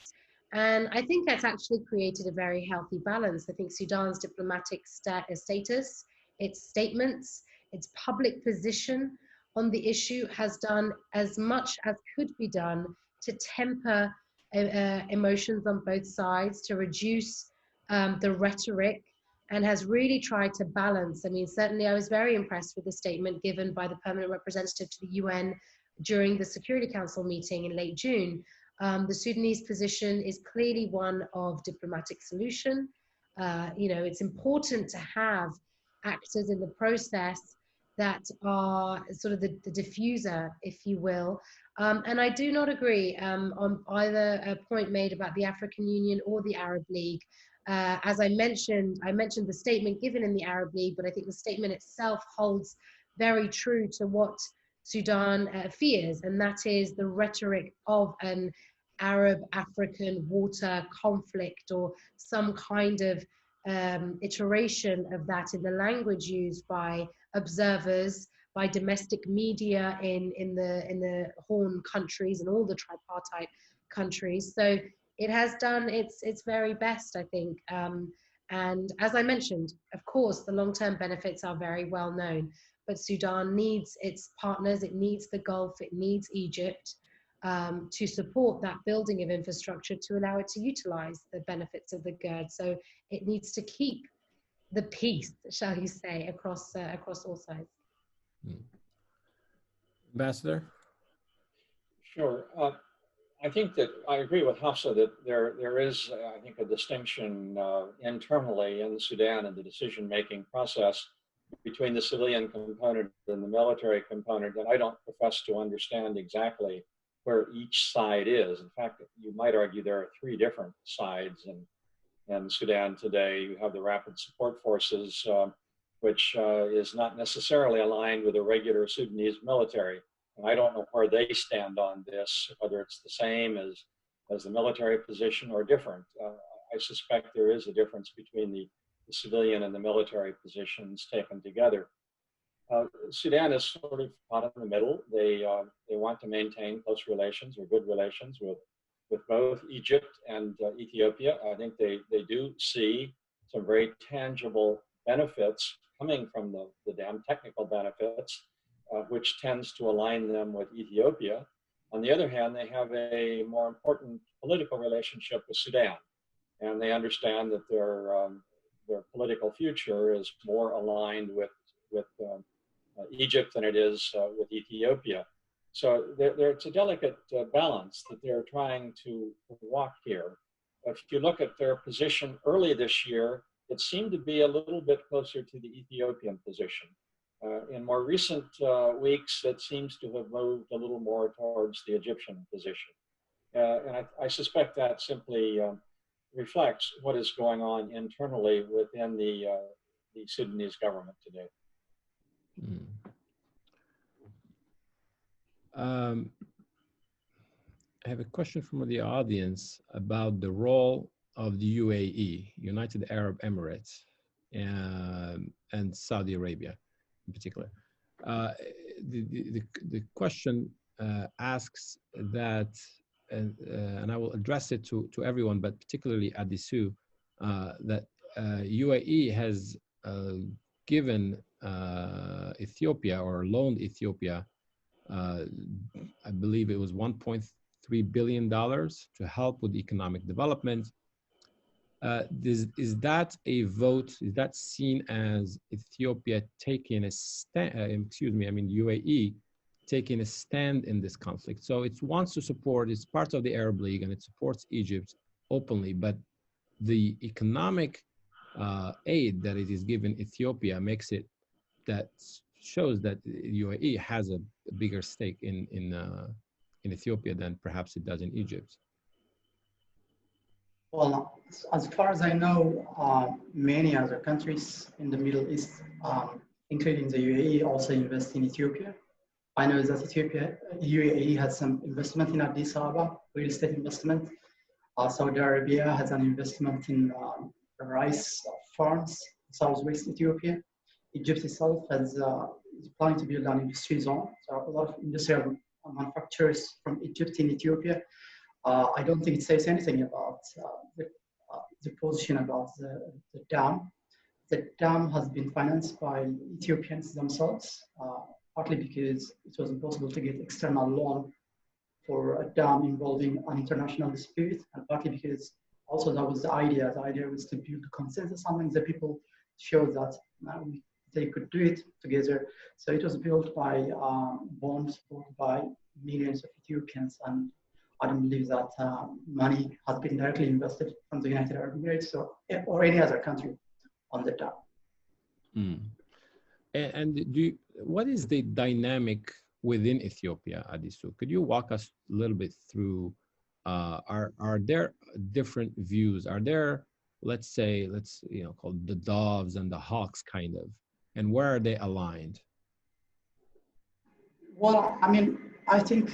And I think that's actually created a very healthy balance. I think Sudan's diplomatic status, its statements, its public position on the issue has done as much as could be done to temper emotions on both sides, to reduce the rhetoric, and has really tried to balance. I mean, certainly I was very impressed with the statement given by the permanent representative to the UN during the Security Council meeting in late June. The Sudanese position is clearly one of diplomatic solution. It's important to have actors in the process that are sort of the diffuser, if you will. And I do not agree on either a point made about the African Union or the Arab League. As I mentioned the statement given in the Arab League, but I think the statement itself holds very true to what Sudan fears, and that is the rhetoric of an Arab-African water conflict or some kind of iteration of that in the language used by observers, by domestic media in the Horn countries and all the tripartite countries. So it has done its very best, I think. And as I mentioned, of course, the long-term benefits are very well known, but Sudan needs its partners, it needs the Gulf, it needs Egypt to support that building of infrastructure to allow it to utilize the benefits of the GERD. So it needs to keep the peace, shall you say, across all sides. Ambassador? Sure. I think that I agree with Hafsa that there is, I think, a distinction internally in Sudan and the decision-making process between the civilian component and the military component, and I don't profess to understand exactly where each side is. In fact, you might argue there are three different sides in Sudan today. You have the Rapid Support Forces, which is not necessarily aligned with the regular Sudanese military. And I don't know where they stand on this, whether it's the same as the military position or different. I suspect there is a difference between the civilian and the military positions taken together. Sudan is sort of caught in the middle. They want to maintain close relations or good relations with both Egypt and Ethiopia. I think they do see some very tangible benefits coming from the dam, technical benefits, which tends to align them with Ethiopia. On the other hand, they have a more important political relationship with Sudan, and they understand that their political future is more aligned with Egypt than it is with Ethiopia. So it's a delicate balance that they're trying to walk here. If you look at their position early this year, it seemed to be a little bit closer to the Ethiopian position. In more recent weeks, it seems to have moved a little more towards the Egyptian position. And I suspect that simply reflects what is going on internally within the Sudanese government today. I have a question from the audience about the role of the UAE, United Arab Emirates, and Saudi Arabia in particular. The question asks that, and I will address it to everyone, but particularly Adisu, that UAE has given Ethiopia or loaned Ethiopia, I believe it was $1.3 billion to help with economic development. Is that a vote? Is that seen as Ethiopia taking a stand? UAE taking a stand in this conflict. So it wants to support. It's part of the Arab League and it supports Egypt openly, but the economic aid that it is given Ethiopia makes it that shows that UAE has a bigger stake in Ethiopia than perhaps it does in Egypt. Well, as far as I know, many other countries in the Middle East, including the UAE, also invest in Ethiopia. I know that UAE has some investment in Addis Ababa, real estate investment. Saudi Arabia has an investment in rice farms in southwest Ethiopia. Egypt itself is planning to build an industry zone. So a lot of industrial manufacturers from Egypt in Ethiopia. I don't think it says anything about the position about the dam. The dam has been financed by Ethiopians themselves, partly because it was impossible to get external loan for a dam involving an international dispute, and partly because also that was the idea. The idea was to build consensus among the people, show that they could do it together. So it was built by bonds bought by millions of Ethiopians, and I don't believe that money has been directly invested from the United Arab Emirates or any other country on the dam. Mm. And what is the dynamic within Ethiopia, Adisu? Could you walk us a little bit through, are there different views? Are there, let's called the doves and the hawks kind of, and where are they aligned? Well, I think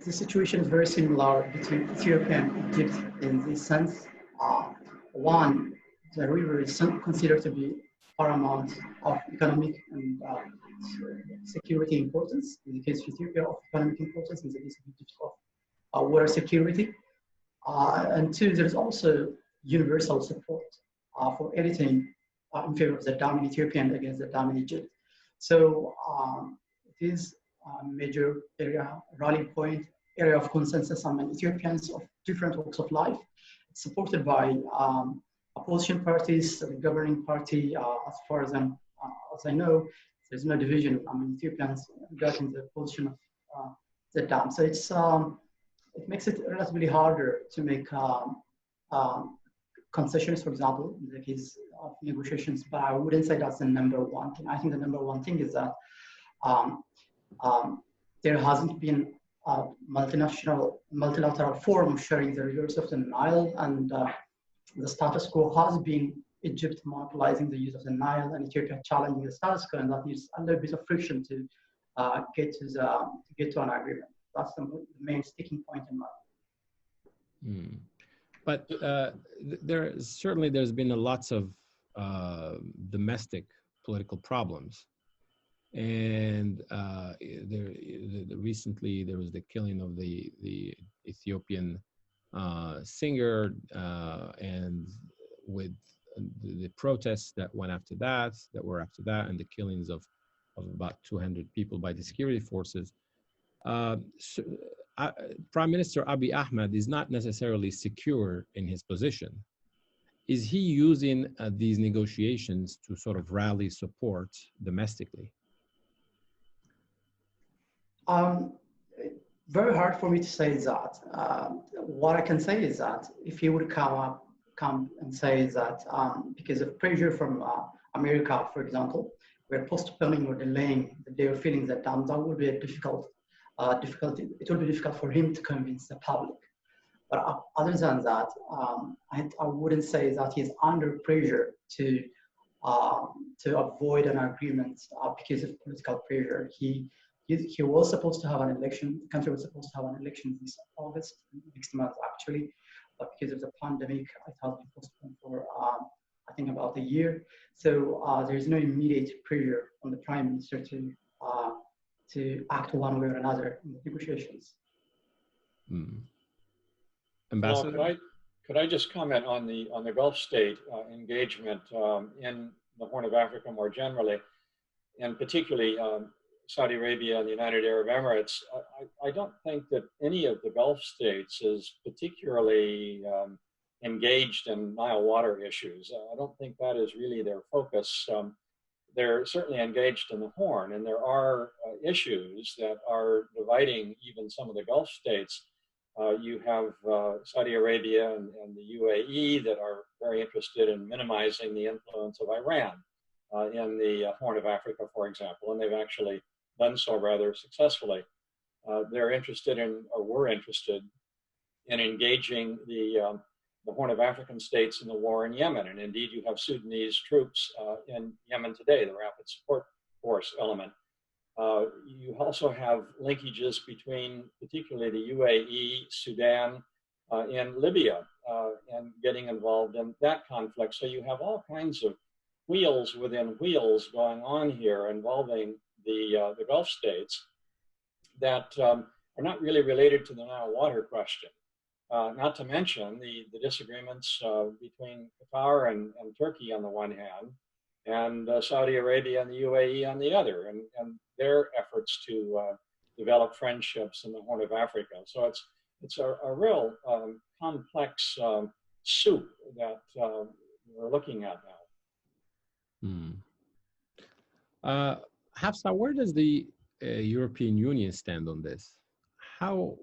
the situation is very similar between Ethiopia and Egypt in this sense. One, the river is considered to be paramount of economic and security importance. In the case of Ethiopia, of economic importance. In the case of Egypt, of water security. And two, there's also universal support for anything in favor of the dam in Ethiopia and against the dam in Egypt. So it is a major area, rallying point, area of consensus among Ethiopians of different walks of life, supported by opposition parties, the governing party. As far as I know, there's no division among Ethiopians regarding the position of the dam. So it makes it relatively harder to make concessions, for example, in the case of negotiations, but I wouldn't say that's the number one thing. I think the number one thing is that there hasn't been a multilateral forum sharing the rivers of the Nile, and the status quo has been Egypt monopolizing the use of the Nile and Ethiopia challenging the status quo, and that needs a little bit of friction to get to an agreement. That's the main sticking point in my mind. But there's been lots of domestic political problems, and recently there was the killing of the Ethiopian singer, and with the protests that were after that, and the killings of about 200 people by the security forces. Prime Minister Abiy Ahmed is not necessarily secure in his position. Is he using these negotiations to sort of rally support domestically? Very hard for me to say that. What I can say is that if he would come and say that because of pressure from America, for example, we're postponing or delaying the day of filling the dam, that would be a difficult. It will be difficult for him to convince the public. But other than that, I wouldn't say that he's under pressure to avoid an agreement because of political pressure. He was supposed to have an election. The country was supposed to have an election this August, next month actually, but because of the pandemic, it has been postponed for I think about a year. So there is no immediate pressure on the prime minister to act one way or another in negotiations. Ambassador? Could I just comment on the Gulf state engagement in the Horn of Africa more generally, and particularly Saudi Arabia and the United Arab Emirates? I don't think that any of the Gulf states is particularly engaged in Nile water issues. I don't think that is really their focus. They're certainly engaged in the Horn, and there are issues that are dividing even some of the Gulf states. You have Saudi Arabia and the UAE that are very interested in minimizing the influence of Iran in the Horn of Africa, for example, and they've actually done so rather successfully. They're interested in, or were interested in, engaging the Horn of African states in the war in Yemen. And indeed, you have Sudanese troops in Yemen today, the Rapid Support Force element. You also have linkages between particularly the UAE, Sudan, and Libya, and getting involved in that conflict. So you have all kinds of wheels within wheels going on here involving the Gulf states that are not really related to the Nile water question. Not to mention the disagreements between Qatar and Turkey on the one hand, and Saudi Arabia and the UAE on the other, and their efforts to develop friendships in the Horn of Africa. So it's a real complex soup that we're looking at now. Hafsa, where does the European Union stand on this? How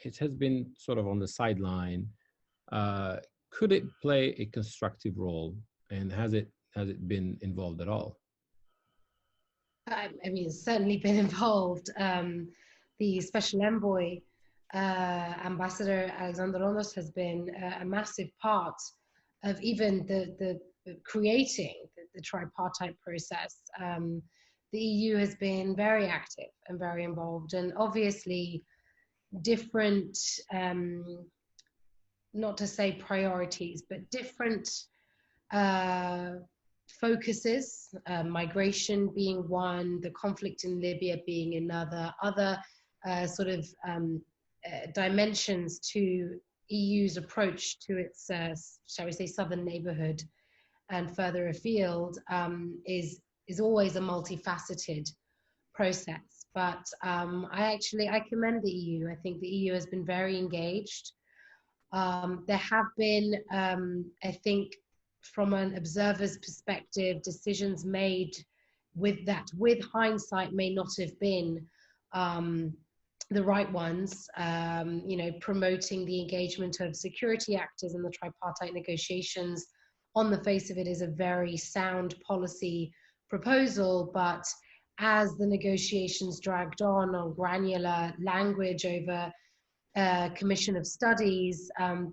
it has been sort of on the sideline. Could it play a constructive role, and has it been involved at all? I mean, it's certainly been involved. The special envoy, Ambassador Alexander Rondos, has been a massive part of even the creating the tripartite process. The EU has been very active and very involved, and obviously different, not to say priorities, but different focuses, migration being one, the conflict in Libya being another, other sort of dimensions to EU's approach to its, shall we say, southern neighborhood and further afield is always a multifaceted process. But I commend the EU. I think the EU has been very engaged. There have been, I think, from an observer's perspective, decisions made with hindsight may not have been the right ones. You know, promoting the engagement of security actors in the tripartite negotiations on the face of it is a very sound policy proposal, but as the negotiations dragged on granular language over commission of studies,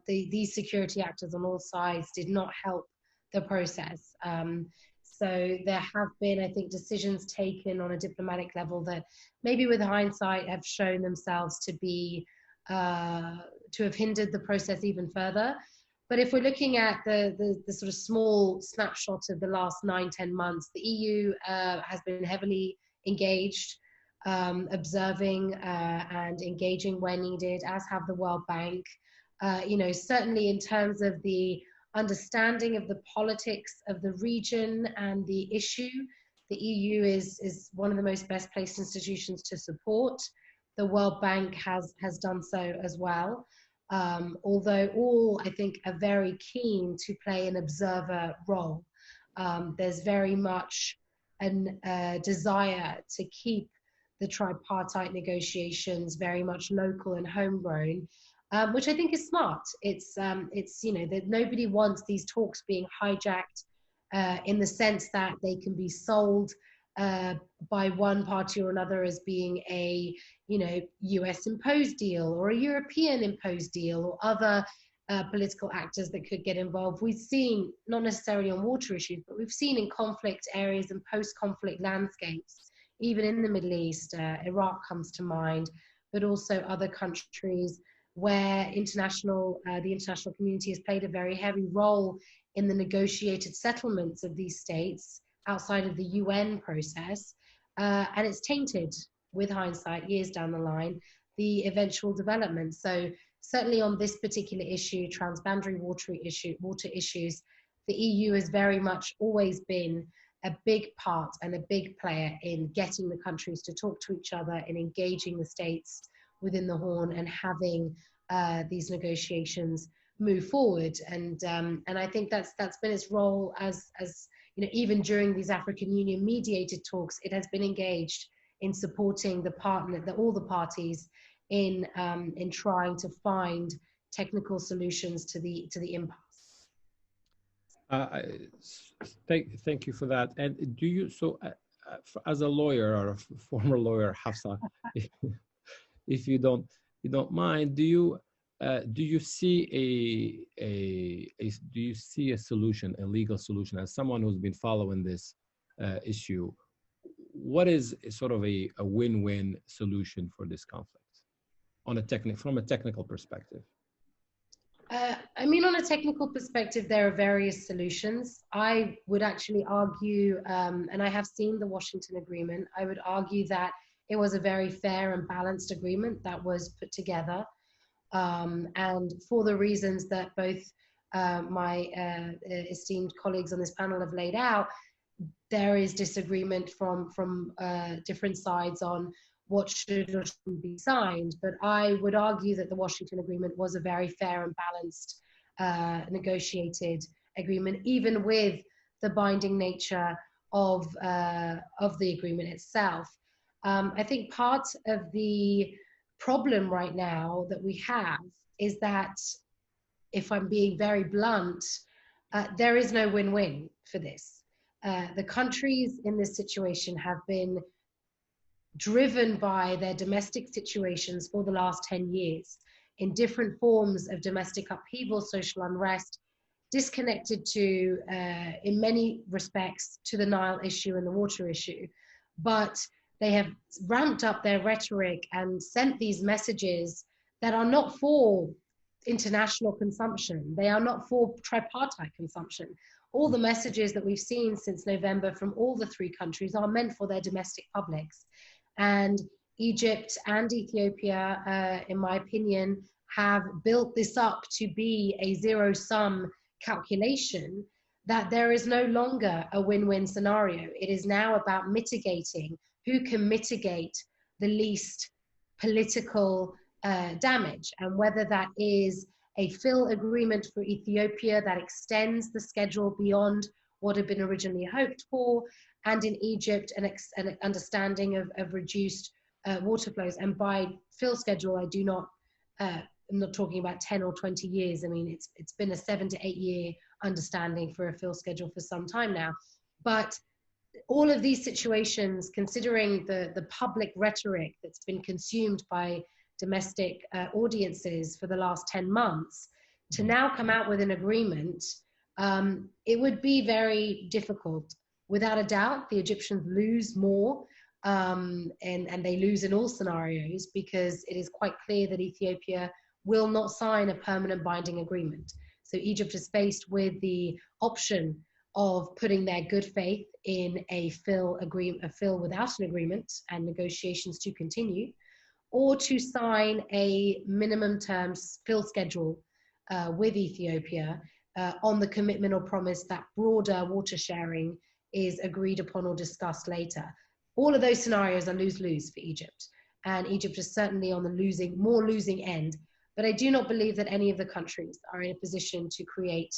these security actors on all sides did not help the process. So there have been, I think, decisions taken on a diplomatic level that maybe with hindsight have shown themselves to be, to have hindered the process even further. But if we're looking at the sort of small snapshot of the last 9-10 months, the EU has been heavily engaged, observing and engaging where needed, as have the World Bank. You know, certainly in terms of the understanding of the politics of the region and the issue, the EU is one of the most best placed institutions to support. The World Bank has done so as well. Although all, I think, are very keen to play an observer role. There's very much a desire to keep the tripartite negotiations very much local and homegrown, which I think is smart. It's you know, that nobody wants these talks being hijacked in the sense that they can be sold by one party or another as being a, you know, US imposed deal or a European imposed deal, or other political actors that could get involved. We've seen, not necessarily on water issues, but we've seen in conflict areas and post-conflict landscapes, even in the Middle East, Iraq comes to mind, but also other countries where the international community has played a very heavy role in the negotiated settlements of these states outside of the UN process, and it's tainted with hindsight, years down the line, the eventual development. So certainly on this particular issue, transboundary water issues, the EU has very much always been a big part and a big player in getting the countries to talk to each other and engaging the states within the Horn and having these negotiations move forward. And I think that's been its role as you know, even during these African Union mediated talks, it has been engaged in supporting all the parties in trying to find technical solutions to the impasse. Thank you for that. And do you, so as a lawyer or a former lawyer, Hafsa, if you don't mind, do you see a solution, a legal solution, as someone who's been following this issue? What is sort of a win-win solution for this conflict from a technical perspective? I mean, on a technical perspective, there are various solutions. I would actually argue, and I have seen the Washington Agreement, I would argue that it was a very fair and balanced agreement that was put together. And for the reasons that both my esteemed colleagues on this panel have laid out, there is disagreement from different sides on what should or shouldn't be signed. But I would argue that the Washington Agreement was a very fair and balanced negotiated agreement, even with the binding nature of the agreement itself. I think part of the problem right now that we have is that, if I'm being very blunt, there is no win-win for this. The countries in this situation have been driven by their domestic situations for the last 10 years in different forms of domestic upheaval, social unrest, disconnected to, in many respects, to the Nile issue and the water issue. But they have ramped up their rhetoric and sent these messages that are not for international consumption. They are not for tripartite consumption. All the messages that we've seen since November from all the three countries are meant for their domestic publics. And Egypt and Ethiopia, in my opinion, have built this up to be a zero-sum calculation, that there is no longer a win-win scenario. It is now about mitigating who can mitigate the least political damage, and whether that is a fill agreement for Ethiopia that extends the schedule beyond what had been originally hoped for, and in Egypt an understanding of reduced water flows. And by fill schedule, I'm not talking about 10 or 20 years. I mean, it's been a 7 to 8 year understanding for a fill schedule for some time now. But all of these situations, considering the public rhetoric that's been consumed by domestic audiences for the last 10 months, to now come out with an agreement, it would be very difficult. Without a doubt, the Egyptians lose more, and they lose in all scenarios, because it is quite clear that Ethiopia will not sign a permanent binding agreement. So Egypt is faced with the option of putting their good faith in a fill without an agreement and negotiations to continue, or to sign a minimum terms fill schedule with Ethiopia on the commitment or promise that broader water sharing is agreed upon or discussed later. All of those scenarios are lose-lose for Egypt, and Egypt is certainly on the more losing end. But I do not believe that any of the countries are in a position to create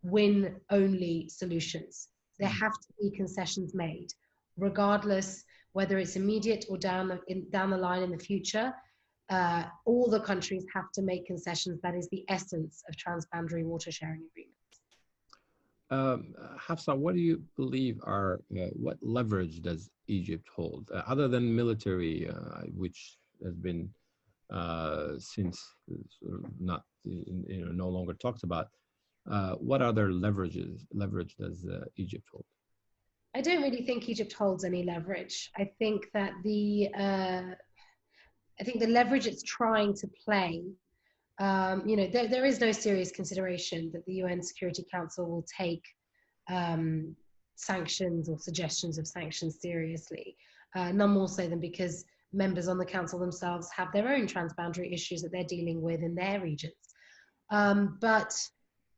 win-only solutions. There have to be concessions made, regardless whether it's immediate or down the line in the future. All the countries have to make concessions. That is the essence of transboundary water sharing agreements. Hafsa, what do you believe what leverage does Egypt hold, other than military, which has been since not no longer talked about? What other leverage does Egypt hold? I don't really think Egypt holds any leverage. I think that the leverage it's trying to play, there is no serious consideration that the UN Security Council will take sanctions or suggestions of sanctions seriously. None more so than because members on the council themselves have their own transboundary issues that they're dealing with in their regions. But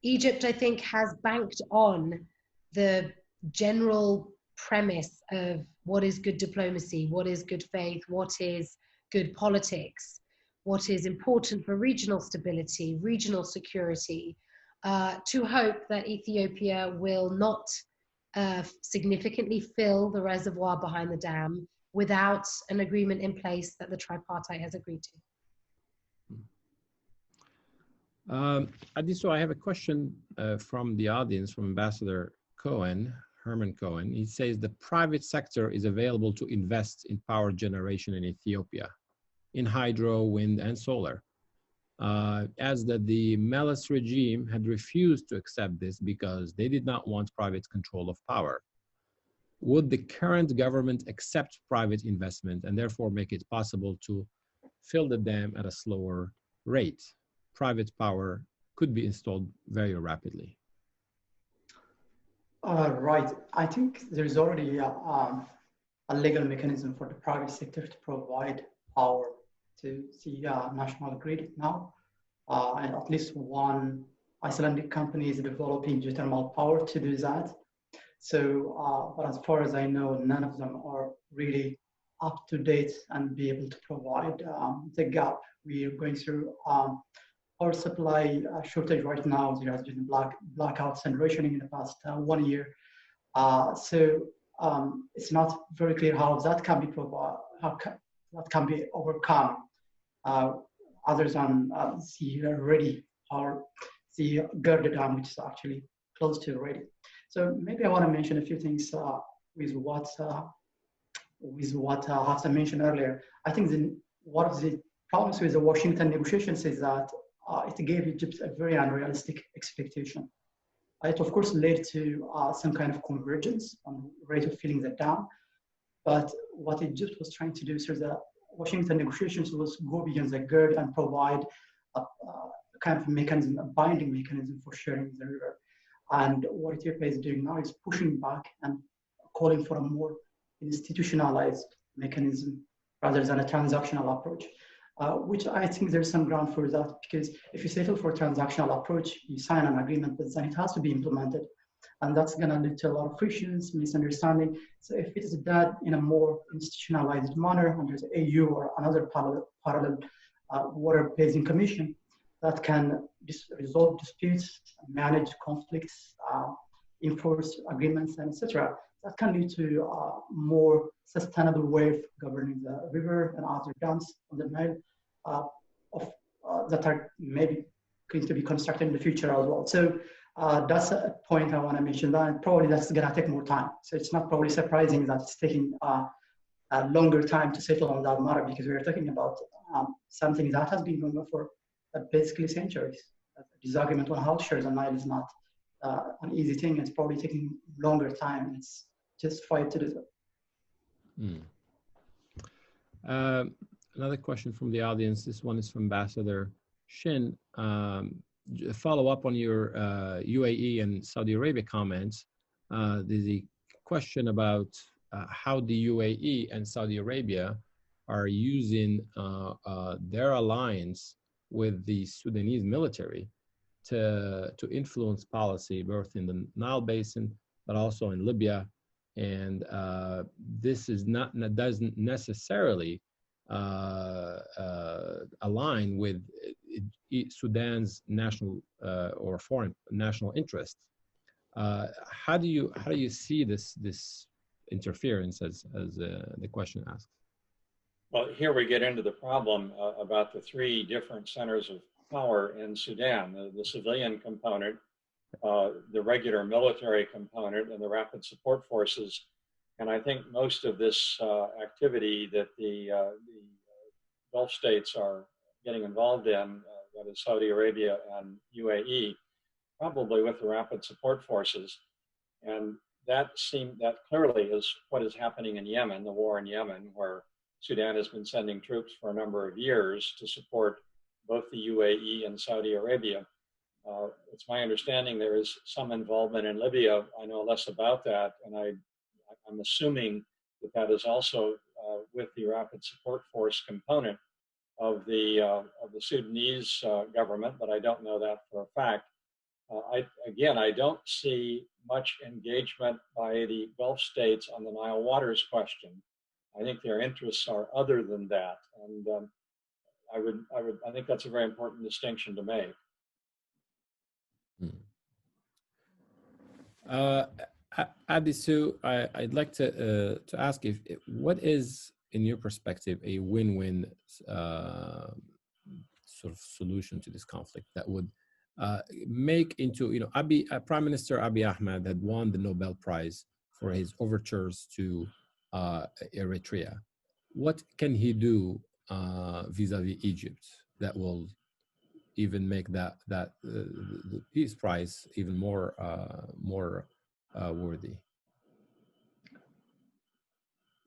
Egypt, I think, has banked on the general premise of what is good diplomacy, what is good faith, what is good politics, what is important for regional stability, regional security, to hope that Ethiopia will not significantly fill the reservoir behind the dam without an agreement in place that the tripartite has agreed to. Adiso, I have a question from the audience, from Ambassador Cohen, Herman Cohen. He says the private sector is available to invest in power generation in Ethiopia, in hydro, wind, and solar. As that the Meles regime had refused to accept this because they did not want private control of power. Would the current government accept private investment and therefore make it possible to fill the dam at a slower rate? Private power could be installed very rapidly. Right. I think there's already a legal mechanism for the private sector to provide power to the national grid now. And at least one Icelandic company is developing geothermal power to do that. So, but as far as I know, none of them are really up to date and be able to provide the gap. We are going through power supply shortage right now. There has been blackouts and rationing in the past 1 year. So it's not very clear how that can be that can be overcome. Other than the ready or the GERD dam, which is actually close to ready. So maybe I want to mention a few things with what Hafsa mentioned earlier. I think one of the problems with the Washington negotiations is that it gave Egypt a very unrealistic expectation. It of course led to some kind of convergence on the rate of filling the dam. But what Egypt was trying to do through the Washington negotiations was go beyond the GERD and provide a kind of mechanism, a binding mechanism for sharing the river. And what Ethiopia is doing now is pushing back and calling for a more institutionalized mechanism rather than a transactional approach, which I think there's some ground for that, because if you settle for a transactional approach, you sign an agreement, but then it has to be implemented. And that's going to lead to a lot of frictions, misunderstanding. So if it is done in a more institutionalized manner under the AU or another parallel water basin commission that can resolve disputes, manage conflicts, enforce agreements, and etc., that can lead to a more sustainable way of governing the river and other dams on the Nile that are maybe going to be constructed in the future as well. So that's a point I want to mention, that probably that's going to take more time. So it's not probably surprising that it's taking a longer time to settle on that matter, because we're talking about something that has been going on for basically centuries. This argument on how shares on Nile is not an easy thing. It's probably taking longer time. It's just fight to do that. Another question from the audience. This one is from Ambassador Shin. Follow up on your UAE and Saudi Arabia comments. There's a question about how the UAE and Saudi Arabia are using their alliance with the Sudanese military to influence policy, both in the Nile Basin, but also in Libya. And this is doesn't necessarily align with Sudan's national or foreign national interests. How do you see this interference, as the question asks? Well, here we get into the problem about the three different centers of power in Sudan: the civilian component, the regular military component, and the rapid support forces. And I think most of this activity that the Gulf states are getting involved in, that is Saudi Arabia and UAE, probably with the rapid support forces. And that clearly is what is happening in Yemen, the war in Yemen, where Sudan has been sending troops for a number of years to support both the UAE and Saudi Arabia. It's my understanding there is some involvement in Libya. I know less about that, and I'm assuming that is also with the Rapid Support Force component of the Sudanese government, but I don't know that for a fact. I don't see much engagement by the Gulf states on the Nile waters question. I think their interests are other than that, and I think that's a very important distinction to make. Adisu, I'd like to ask if what is, in your perspective, a win-win sort of solution to this conflict that would make into, Prime Minister Abiy Ahmed had won the Nobel Prize for his overtures to Eritrea. What can he do vis-a-vis Egypt that will even make the Peace Prize even more worthy?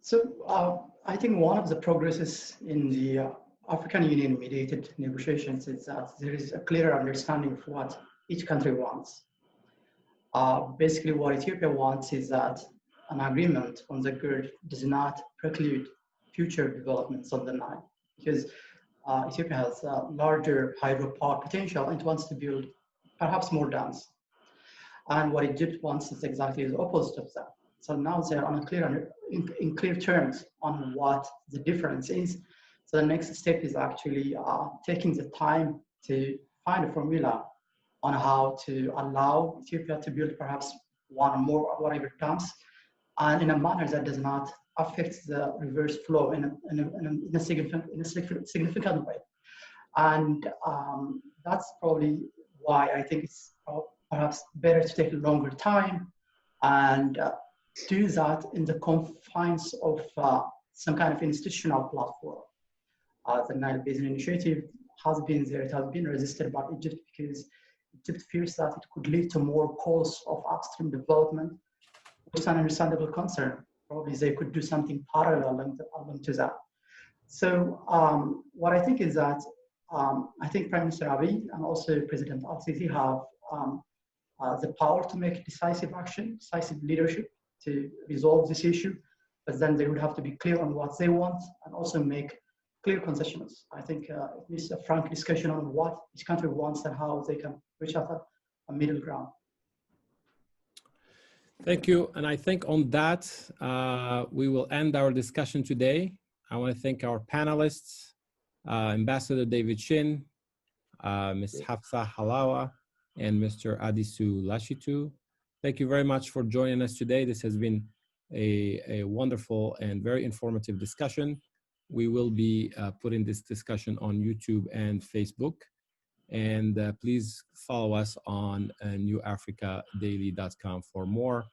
So I think one of the progresses in the African Union mediated negotiations is that there is a clearer understanding of what each country wants. Basically, what Ethiopia wants is that an agreement on the GERD does not preclude future developments on the Nile, because Ethiopia has larger hydropower potential and wants to build perhaps more dams. And what Egypt wants is exactly the opposite of that. So now they're on a in clear terms on what the difference is. So the next step is actually taking the time to find a formula on how to allow Ethiopia to build perhaps one or more whatever dams, and in a manner that does not affect the reverse flow in a significant way. And that's probably why I think it's perhaps better to take a longer time and do that in the confines of some kind of institutional platform. The Nile Basin Initiative has been there. It has been resisted by Egypt because Egypt fears that it could lead to more calls of upstream development, which is an understandable concern. Probably they could do something parallel along to that. So what I think is that I think Prime Minister Abiy and also President Al-Sisi have the power to make decisive action, decisive leadership to resolve this issue, but then they would have to be clear on what they want and also make clear concessions. I think it needs a frank discussion on what each country wants and how they can reach out a middle ground. Thank you. And I think on that, we will end our discussion today. I want to thank our panelists, Ambassador David Shin, Ms. Hafsa Halawa, and Mr. Adisu Lashitu. Thank you very much for joining us today. This has been a wonderful and very informative discussion. We will be putting this discussion on YouTube and Facebook. And please follow us on newafricadaily.com for more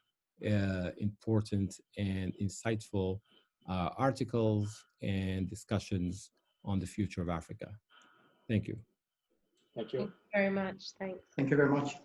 important and insightful articles and discussions on the future of Africa. Thank you. Thank you. Thank you very much. Thanks. Thank you very much.